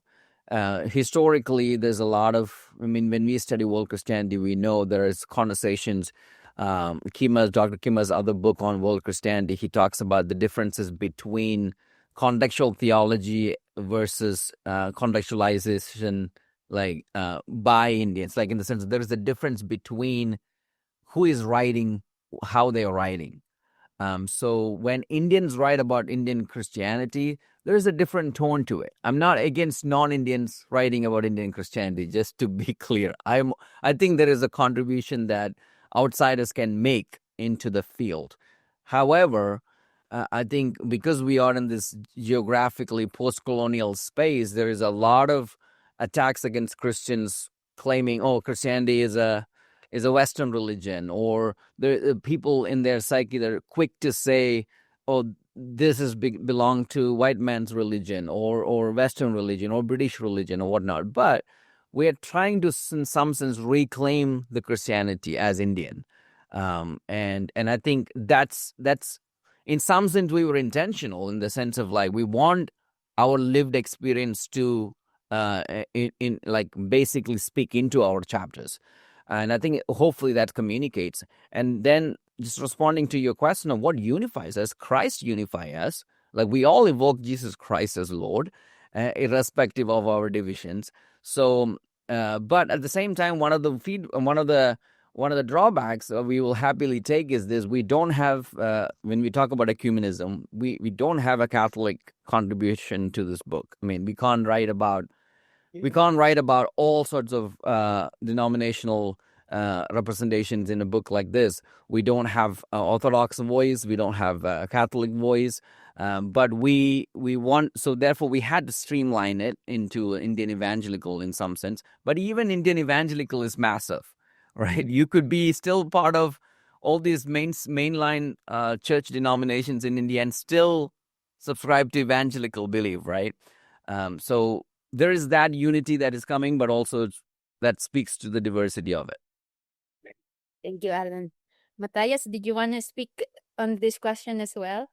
Historically, there's a lot of, I mean, when we study world Christianity, we know there is conversations. Dr. Kima's other book on world Christianity, he talks about the differences between contextual theology versus contextualization, like by Indians, like in the sense that there is a difference between who is writing, how they are writing. So when Indians write about Indian Christianity, there's a different tone to it. I'm not against non-Indians writing about Indian Christianity, just to be clear. I think there is a contribution that outsiders can make into the field. However, I think because we are in this geographically post-colonial space, there is a lot of attacks against Christians claiming, oh, Christianity is a Western religion, or the people in their psyche that are quick to say, oh, this is belong to white man's religion or Western religion or British religion or whatnot. But we are trying to, in some sense, reclaim the Christianity as Indian. And I think that's in some sense we were intentional in the sense of like we want our lived experience to in like basically speak into our chapters. And I think hopefully that communicates. And then just responding to your question of what unifies us, Christ unify us. Like we all invoke Jesus Christ as Lord, irrespective of our divisions. So, but at the same time, one of the drawbacks we will happily take is this: we don't have when we talk about ecumenism, we don't have a Catholic contribution to this book. I mean, we can't write about all sorts of denominational representations in a book like this. We don't have Orthodox voice. We don't have a Catholic voice. But we want, so therefore we had to streamline it into Indian evangelical in some sense. But even Indian evangelical is massive, right? You could be still part of all these mainline church denominations in India and still subscribe to evangelical belief, right? So there is that unity that is coming, but also that speaks to the diversity of it. Thank you, Alan. Matthias, did you want to speak on this question as well?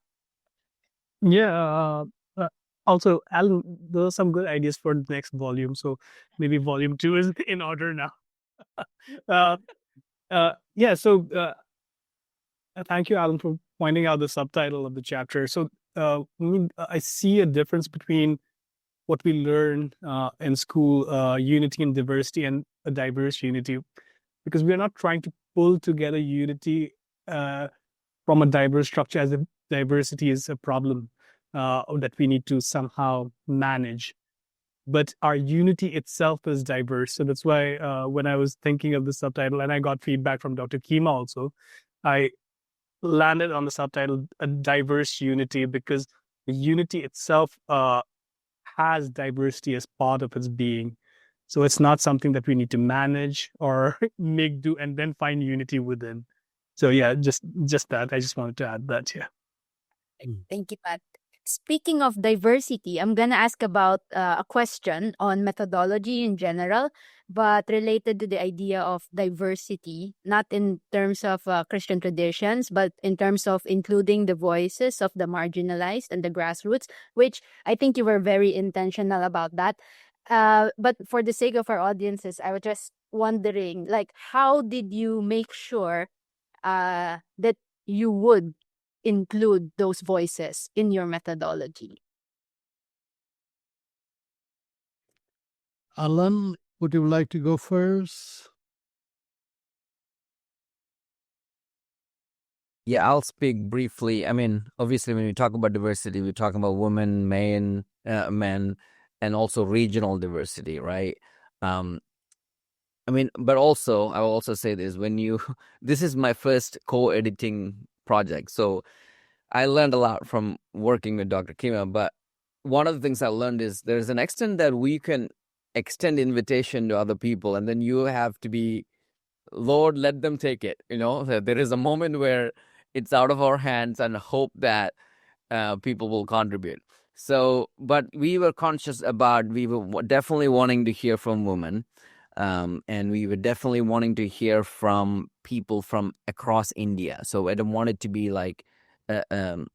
Yeah. Also, Alan, there are some good ideas for the next volume. So maybe volume 2 is in order now. Yeah. So thank you, Alan, for pointing out the subtitle of the chapter. So I see a difference between what we learn in school, unity and diversity, and a diverse unity, because we are not trying to pull together unity from a diverse structure as if diversity is a problem that we need to somehow manage. But our unity itself is diverse. So that's why when I was thinking of the subtitle, and I got feedback from Dr. Kima also, I landed on the subtitle, A Diverse Unity, because the unity itself has diversity as part of its being. So it's not something that we need to manage or make do and then find unity within. So yeah, just that. I just wanted to add that. Yeah. Thank you, Pat. Speaking of diversity, I'm going to ask about a question on methodology in general, but related to the idea of diversity, not in terms of Christian traditions, but in terms of including the voices of the marginalized and the grassroots, which I think you were very intentional about that. But for the sake of our audiences, I was just wondering, like, how did you make sure that you would include those voices in your methodology? Allan, would you like to go first? Yeah, I'll speak briefly. I mean, obviously, when we talk about diversity, we're talking about women, men, and also regional diversity, right? but also I will also say this: this is my first co-editing project, so I learned a lot from working with Dr. Kima. But one of the things I learned is there's an extent that we can extend invitation to other people, and then you have to be, Lord, let them take it. There is a moment where it's out of our hands, and hope that people will contribute. So, but we were conscious about, we were definitely wanting to hear from women. And we were definitely wanting to hear from people from across India. So I don't want it to be like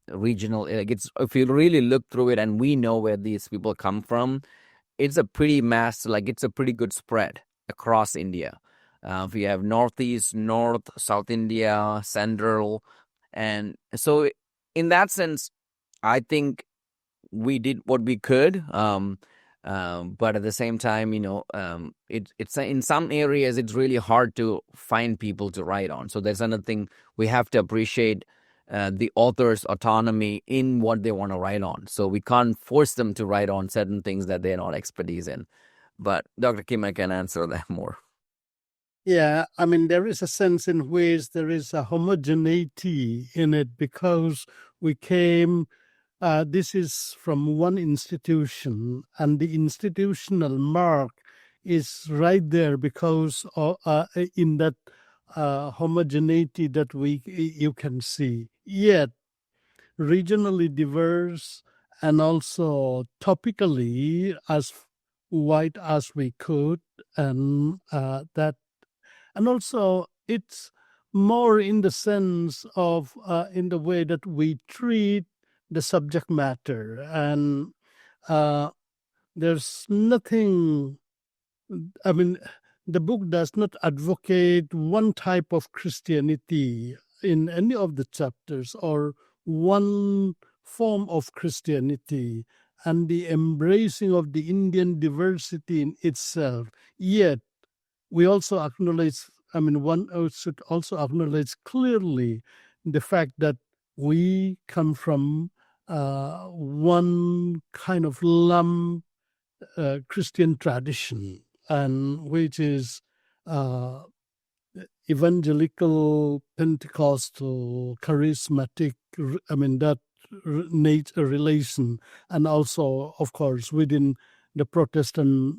regional. Like, if you really look through it, and we know where these people come from, it's a pretty it's a pretty good spread across India. We have Northeast, North, South India, Central. And so in that sense, I think we did what we could. But at the same time, it's in some areas, it's really hard to find people to write on. So there's another thing, we have to appreciate the author's autonomy in what they want to write on. So we can't force them to write on certain things that they're not expertise in. But Dr. Kima can answer that more. Yeah, there is a sense in which there is a homogeneity in it, because we came, this is from one institution, and the institutional mark is right there because in that homogeneity that you can see. Yet, regionally diverse and also topically as wide as we could, and and also it's more in the sense of in the way that we treat the subject matter, and there's nothing, the book does not advocate one type of Christianity in any of the chapters, or one form of Christianity, and the embracing of the Indian diversity in itself. Yet, we also acknowledge, one should also acknowledge clearly the fact that we come from one kind of Christian tradition, and which is evangelical, Pentecostal, charismatic, that nature relation, and also, of course, within the Protestant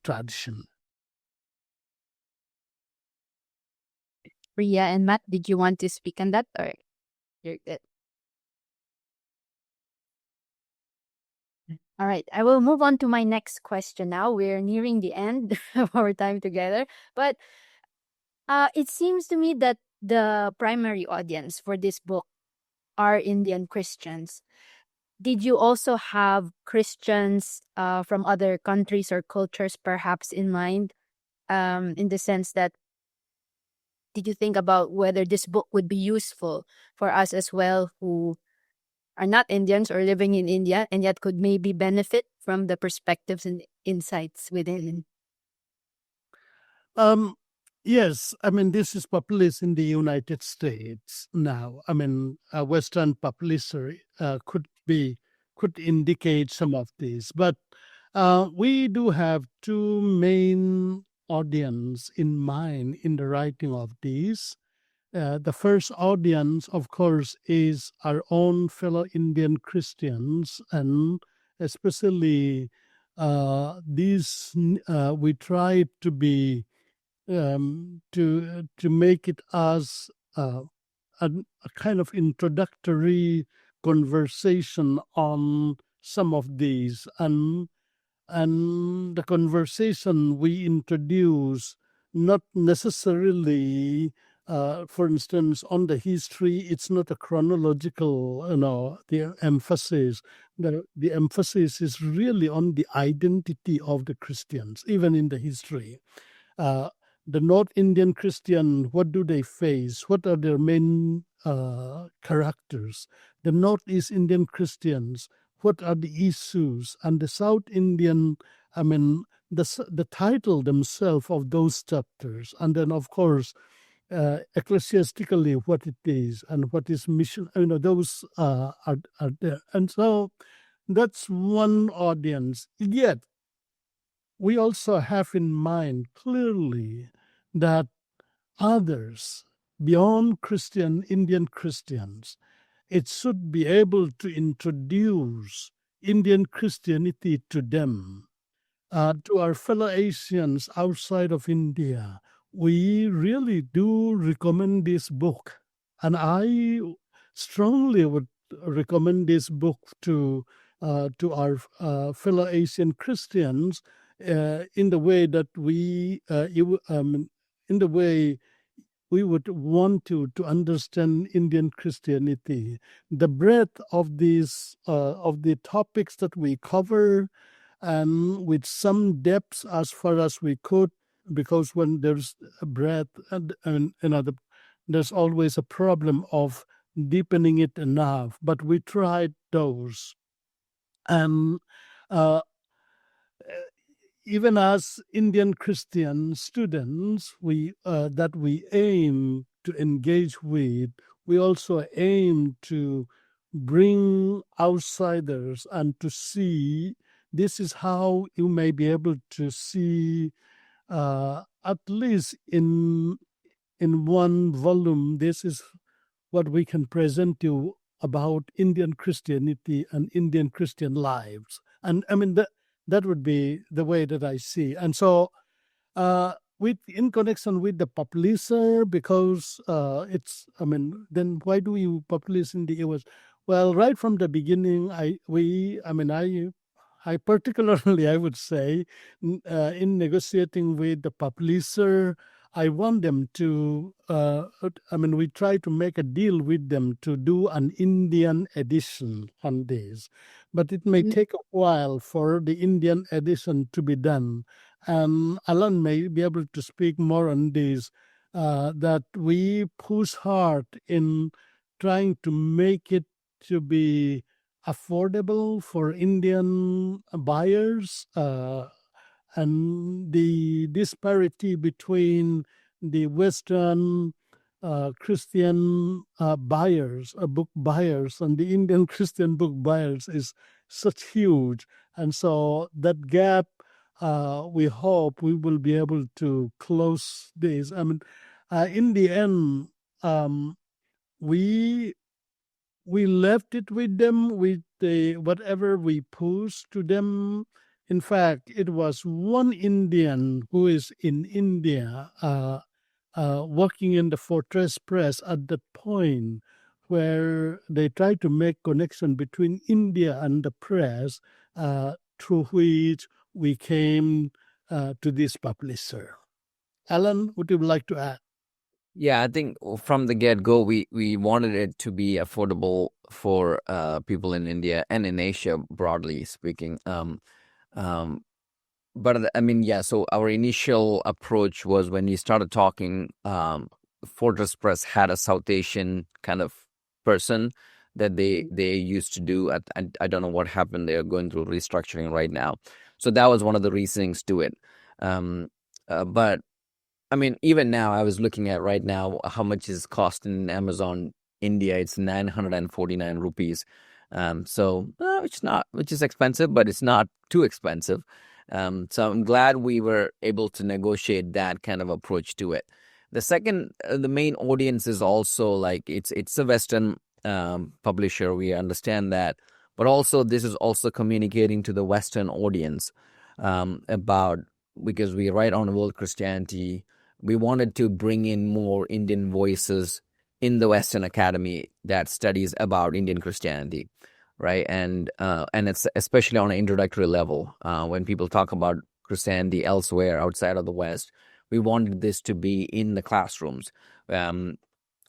tradition. Priya and Matt, did you want to speak on that, or you're good? All right, I will move on to my next question now. We're nearing the end of our time together, but it seems to me that the primary audience for this book are Indian Christians. Did you also have Christians from other countries or cultures perhaps in mind, in the sense that, did you think about whether this book would be useful for us as well, who are not Indians or living in India, and yet could maybe benefit from the perspectives and insights within? Yes, this is published in the United States now. A Western publisher could indicate some of these, but we do have two main audience in mind in the writing of these. The first audience, of course, is our own fellow Indian Christians, and especially these we try to be to make it as a kind of introductory conversation on some of these, and the conversation we introduce, not necessarily, for instance, on the history. It's not a chronological, the emphasis. The emphasis is really on the identity of the Christians, even in the history. The North Indian Christian, what do they face? What are their main characters? The Northeast Indian Christians, what are the issues? And the South Indian, the title themselves of those chapters. And then, of course, ecclesiastically, what it is and what is mission, those are there. And so that's one audience. Yet, we also have in mind clearly that others beyond Indian Christians, it should be able to introduce Indian Christianity to them, to our fellow Asians outside of India. We really do recommend this book, and I strongly would recommend this book to our fellow Asian Christians in the way that in the way we would want to understand Indian Christianity. The breadth of these of the topics that we cover, and with some depth as far as we could, because when there's a breadth and another, there's always a problem of deepening it enough. But we tried those, and even as Indian Christian students, that we aim to engage with, we also aim to bring outsiders and to see. This is how you may be able to see, at least in one volume, this is what we can present you about Indian Christianity and Indian Christian lives. And I mean, that would be the way that I see. And so, in connection with the publisher, because then why do we publish in the US? Well, right from the beginning, I particularly, I would say, in negotiating with the publisher, I want them to, we try to make a deal with them to do an Indian edition on this. But it may take a while for the Indian edition to be done. And Allan may be able to speak more on this, that we push hard in trying to make it to be affordable for Indian buyers, and the disparity between the Western Christian buyers, book buyers, and the Indian Christian book buyers is such huge. And so that gap, we hope we will be able to close this. In the end, we left it with them, with whatever we pushed to them. In fact, it was one Indian who is in India, working in the Fortress Press at that point, where they tried to make connection between India and the press, through which we came to this publisher. Allan, would you like to add? Yeah, I think from the get-go, we wanted it to be affordable for people in India and in Asia, broadly speaking. But so our initial approach was when we started talking, Fortress Press had a South Asian kind of person that they used to do. I don't know what happened. They're going through restructuring right now. So that was one of the reasonings to it. But even now, I was looking at right now how much is costing Amazon India. It's 949 rupees. Which is expensive, but it's not too expensive. So I'm glad we were able to negotiate that kind of approach to it. The second, the main audience is also like it's a Western publisher. We understand that, but also this is also communicating to the Western audience because we write on world Christianity. We wanted to bring in more Indian voices in the Western Academy that studies about Indian Christianity, right? And it's especially on an introductory level. When people talk about Christianity elsewhere outside of the West, we wanted this to be in the classrooms. One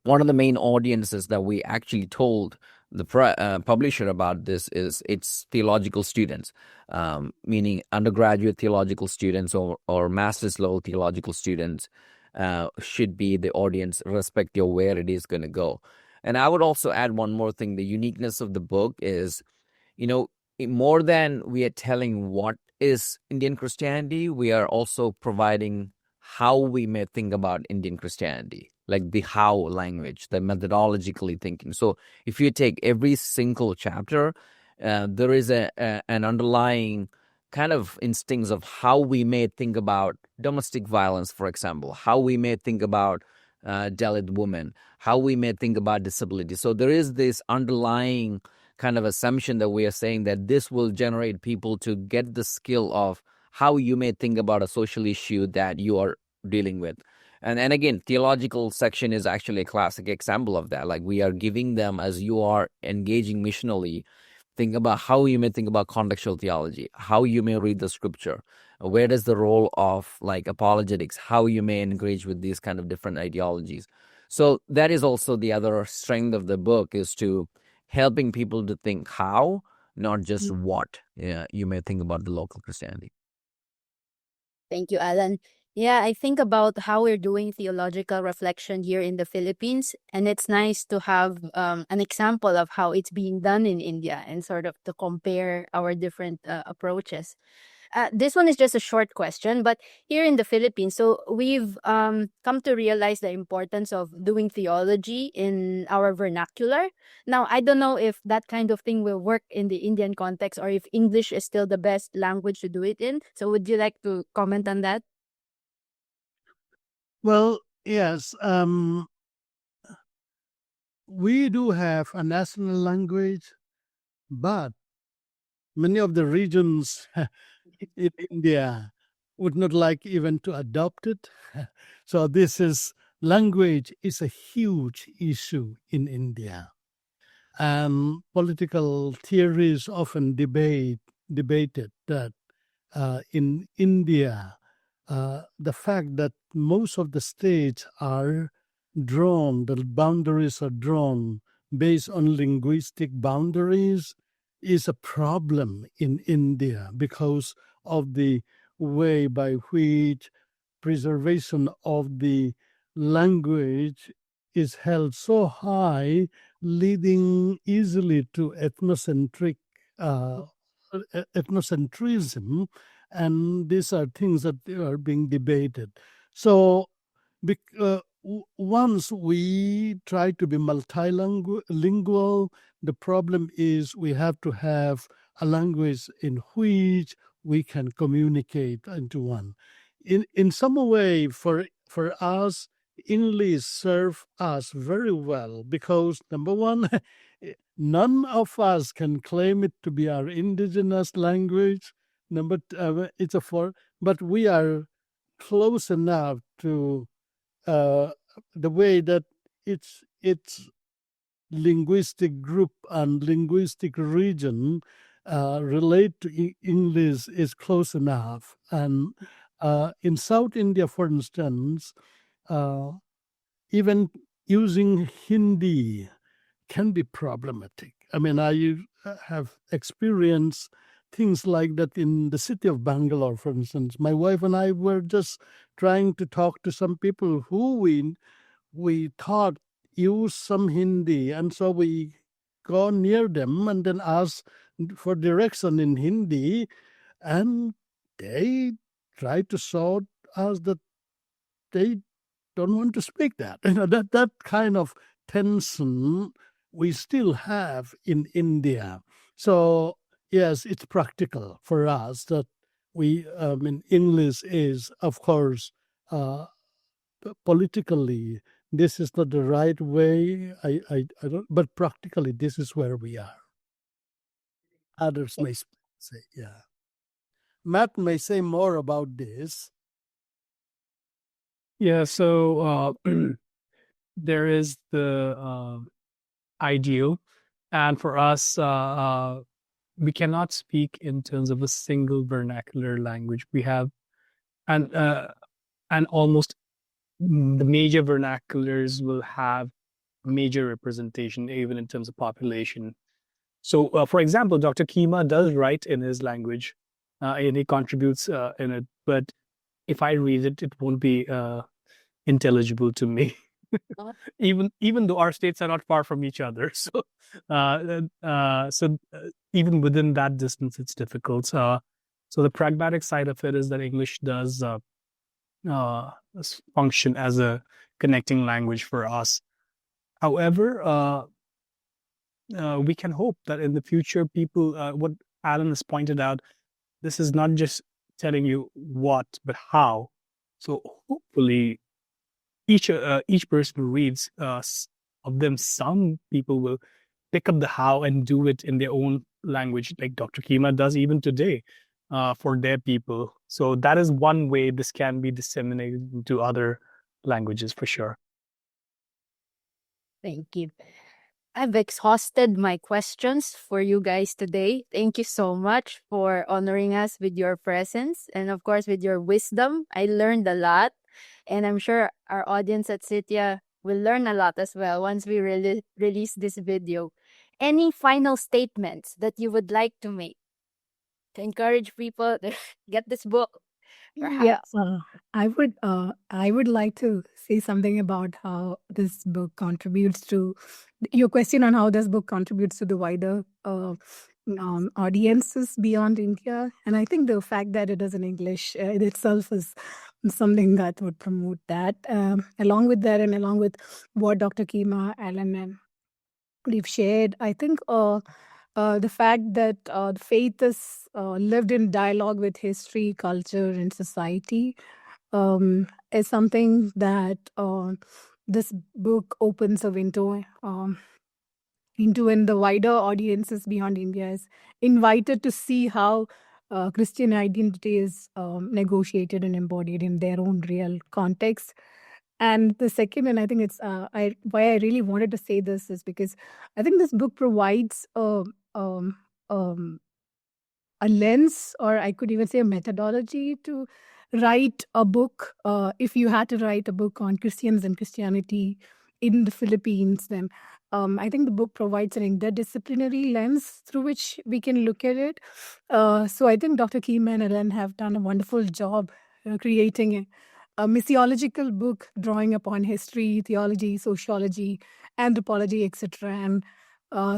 of the main audiences that we actually told the publisher about this is it's theological students, meaning undergraduate theological students or master's level theological students should be the audience, irrespective of where it is going to go. And I would also add one more thing. The uniqueness of the book is, more than we are telling what is Indian Christianity, we are also providing how we may think about Indian Christianity, like the how language, the methodologically thinking. So if you take every single chapter, there is an underlying kind of instincts of how we may think about domestic violence, for example, how we may think about Dalit women, how we may think about disability. So there is this underlying kind of assumption that we are saying that this will generate people to get the skill of how you may think about a social issue that you are dealing with. And again, theological section is actually a classic example of that. Like, we are giving them, as you are engaging missionally, think about how you may think about contextual theology, how you may read the scripture, where does the role of like apologetics, how you may engage with these kind of different ideologies. So that is also the other strength of the book, is to helping people to think how, not just what you may think about the local Christianity. Thank you, Allan. Yeah, I think about how we're doing theological reflection here in the Philippines, and it's nice to have an example of how it's being done in India and sort of to compare our different approaches. This one is just a short question, but here in the Philippines, so we've come to realize the importance of doing theology in our vernacular. Now, I don't know if that kind of thing will work in the Indian context or if English is still the best language to do it in. So would you like to comment on that? Well, yes, we do have a national language, but many of the regions in India would not like even to adopt it. So language is a huge issue in India. And political theories often debated that in India, the fact that most of the states are drawn, the boundaries are drawn based on linguistic boundaries, is a problem in India because of the way by which preservation of the language is held so high, leading easily to ethnocentrism, and these are things that are being debated. So once we try to be multilingual, the problem is we have to have a language in which we can communicate into one. In some way, for us, English serve us very well because, number one, none of us can claim it to be our indigenous language. But we are close enough to the way that its linguistic group and linguistic region relate to English is close enough. And in South India, for instance, even using Hindi can be problematic. I mean, I have experienced things like that in the city of Bangalore, for instance. My wife and I were just trying to talk to some people who we thought use some Hindi, and so we go near them and then ask for direction in Hindi, and they try to sort us that they don't want to speak that. That kind of tension we still have in India. So yes, it's practical for us that English is, of course, politically, this is not the right way. I don't, but practically, this is where we are. Others may say, yeah. Matt may say more about this. Yeah, so there is the ideal, and for us, we cannot speak in terms of a single vernacular language. We have, and almost the major vernaculars will have major representation, even in terms of population. So, for example, Dr. Kima does write in his language, and he contributes in it. But if I read it, it won't be intelligible to me. Even though our states are not far from each other, so even within that distance, it's difficult. So the pragmatic side of it is that English does function as a connecting language for us. However, we can hope that in the future, people, what Allan has pointed out, this is not just telling you what, but how. So hopefully, each person who reads of them, some people will pick up the how and do it in their own language, like Dr. Kima does even today for their people. So that is one way this can be disseminated into other languages for sure. Thank you. I've exhausted my questions for you guys today. Thank you so much for honoring us with your presence and, of course, with your wisdom. I learned a lot, and I'm sure our audience at CTIA will learn a lot as well once we release this video. Any final statements that you would like to make to encourage people to get this book? Yeah, Perhaps. I would like to say something about how this book contributes to your question on how this book contributes to the wider audiences beyond India. And I think the fact that it is in English in itself is something that would promote that. Along with that, and along with what Dr. Kima, Allan, and we've shared, I think the fact that faith is lived in dialogue with history, culture, and society is something that this book opens a window into, and the wider audiences beyond India is invited to see how Christian identity is negotiated and embodied in their own real context. And the second, and I think it's why I really wanted to say this is because I think this book provides um, a lens, or I could even say a methodology to write a book. If you had to write a book on Christians and Christianity in the Philippines, then I think the book provides an interdisciplinary lens through which we can look at it. So I think Dr. Kim and Allan have done a wonderful job creating a missiological book drawing upon history, theology, sociology, anthropology, etc. And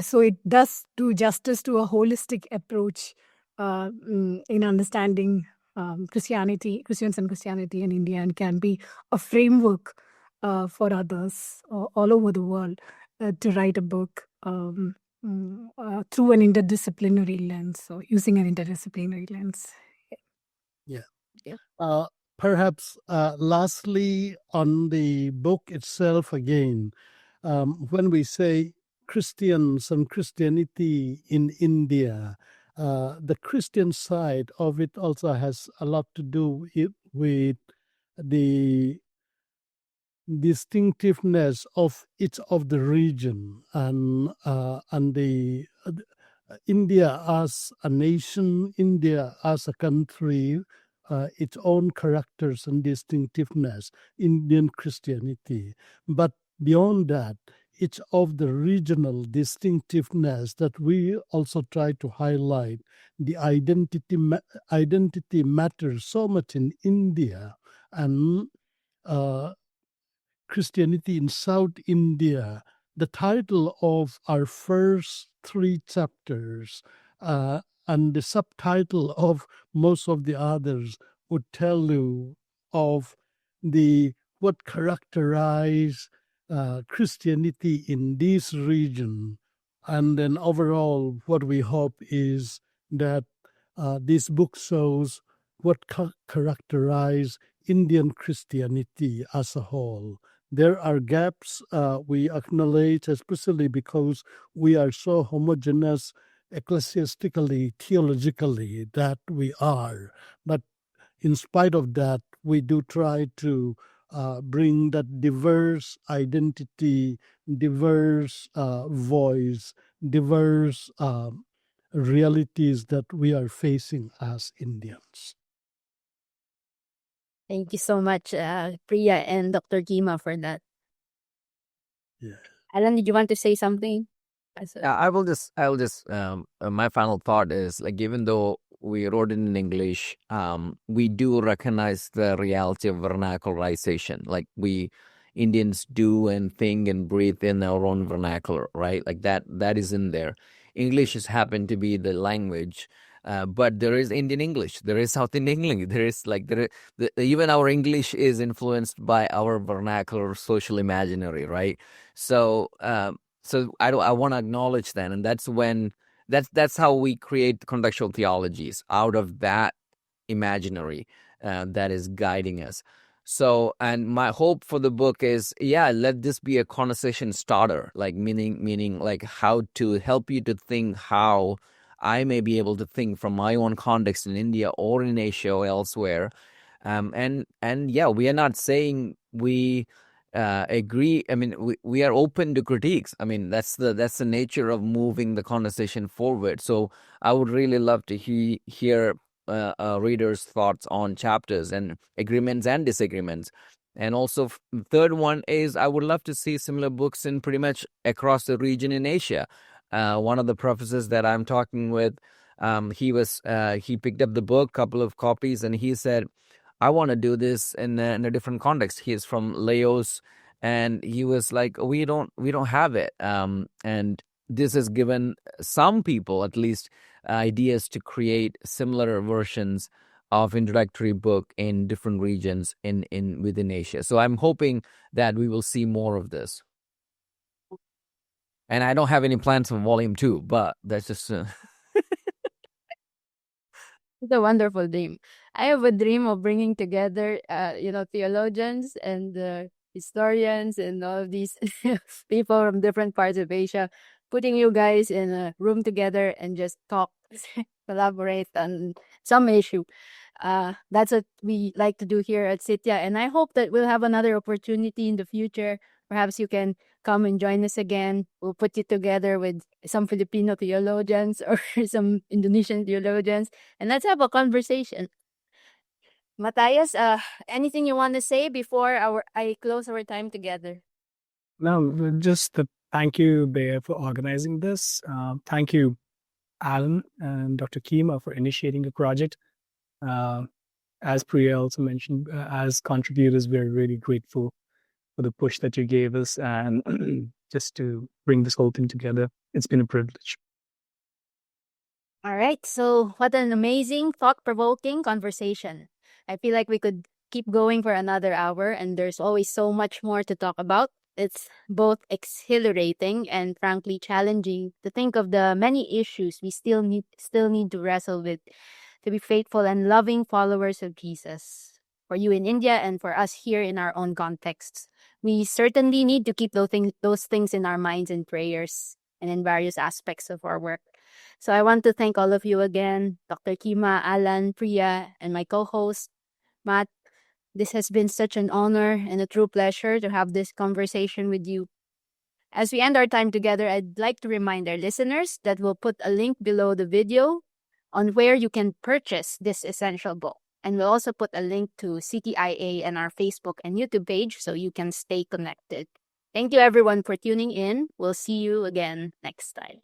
so it does do justice to a holistic approach in understanding Christians and Christianity in India, and can be a framework for others all over the world to write a book through an interdisciplinary lens, or using an interdisciplinary lens. Yeah. Yeah. Perhaps lastly, on the book itself again, when we say Christians and Christianity in India, the Christian side of it also has a lot to do with the distinctiveness of each of the region, and the India as a nation, India as a country, its own characters and distinctiveness, Indian Christianity. But beyond that, each of the regional distinctiveness that we also try to highlight. The identity matters so much in India, and Christianity in South India. The title of our first 3 chapters and the subtitle of most of the others would tell you of the what characterize Christianity in this region. And then overall, what we hope is that this book shows what characterize Indian Christianity as a whole. There are gaps we acknowledge, especially because we are so homogeneous ecclesiastically, theologically, that we are. But in spite of that, we do try to bring that diverse identity, diverse voice, diverse realities that we are facing as Indians. Thank you so much, Priya and Dr. Kima, for that. Yeah. Allan, did you want to say something? I will just, my final thought is, like, even though we wrote it in English, we do recognize the reality of vernacularization. Like, we Indians do and think and breathe in our own vernacular, right? Like that is in there. English has happened to be the language, but there is Indian English, there is South Indian English, there is even our English is influenced by our vernacular social imaginary, right? So I want to acknowledge that, and that's when that's how we create contextual theologies out of that imaginary that is guiding us. So, and my hope for the book is, let this be a conversation starter, like meaning like how to help you to think how I may be able to think from my own context in India or in Asia or elsewhere. And we are not saying we agree. I mean, we are open to critiques. I mean, that's the nature of moving the conversation forward. So I would really love to hear readers' thoughts on chapters and agreements and disagreements. And also, third one is I would love to see similar books in pretty much across the region in Asia. One of the professors that I'm talking with, he picked up the book, couple of copies, and he said, I want to do this in a different context. He is from Laos, and he was like, we don't have it. And this has given some people, at least, ideas to create similar versions of introductory book in different regions within Asia. So I'm hoping that we will see more of this. And I don't have any plans for volume 2, but that's just It's a wonderful dream. I have a dream of bringing together, theologians and historians and all of these people from different parts of Asia, putting you guys in a room together and just talk, collaborate on some issue. That's what we like to do here at CTIA, and I hope that we'll have another opportunity in the future. Perhaps you can come and join us again. We'll put you together with some Filipino theologians or some Indonesian theologians, and let's have a conversation. Matthias, anything you want to say before I close our time together? No, just thank you, Bear, for organizing this. Thank you, Allan and Dr. Kima, for initiating the project. As Priya also mentioned, as contributors, we're really grateful for the push that you gave us and just to bring this whole thing together. It's been a privilege. All right, so what an amazing, thought-provoking conversation. I feel like we could keep going for another hour, and there's always so much more to talk about. It's both exhilarating and frankly challenging to think of the many issues we still need to wrestle with to be faithful and loving followers of Jesus. For you in India and for us here in our own contexts, we certainly need to keep those things in our minds and prayers and in various aspects of our work. So I want to thank all of you again, Dr. Kima, Allan, Priya, and my co-host, Matt. This has been such an honor and a true pleasure to have this conversation with you. As we end our time together, I'd like to remind our listeners that we'll put a link below the video on where you can purchase this essential book. And we'll also put a link to CTIA and our Facebook and YouTube page so you can stay connected. Thank you everyone for tuning in. We'll see you again next time.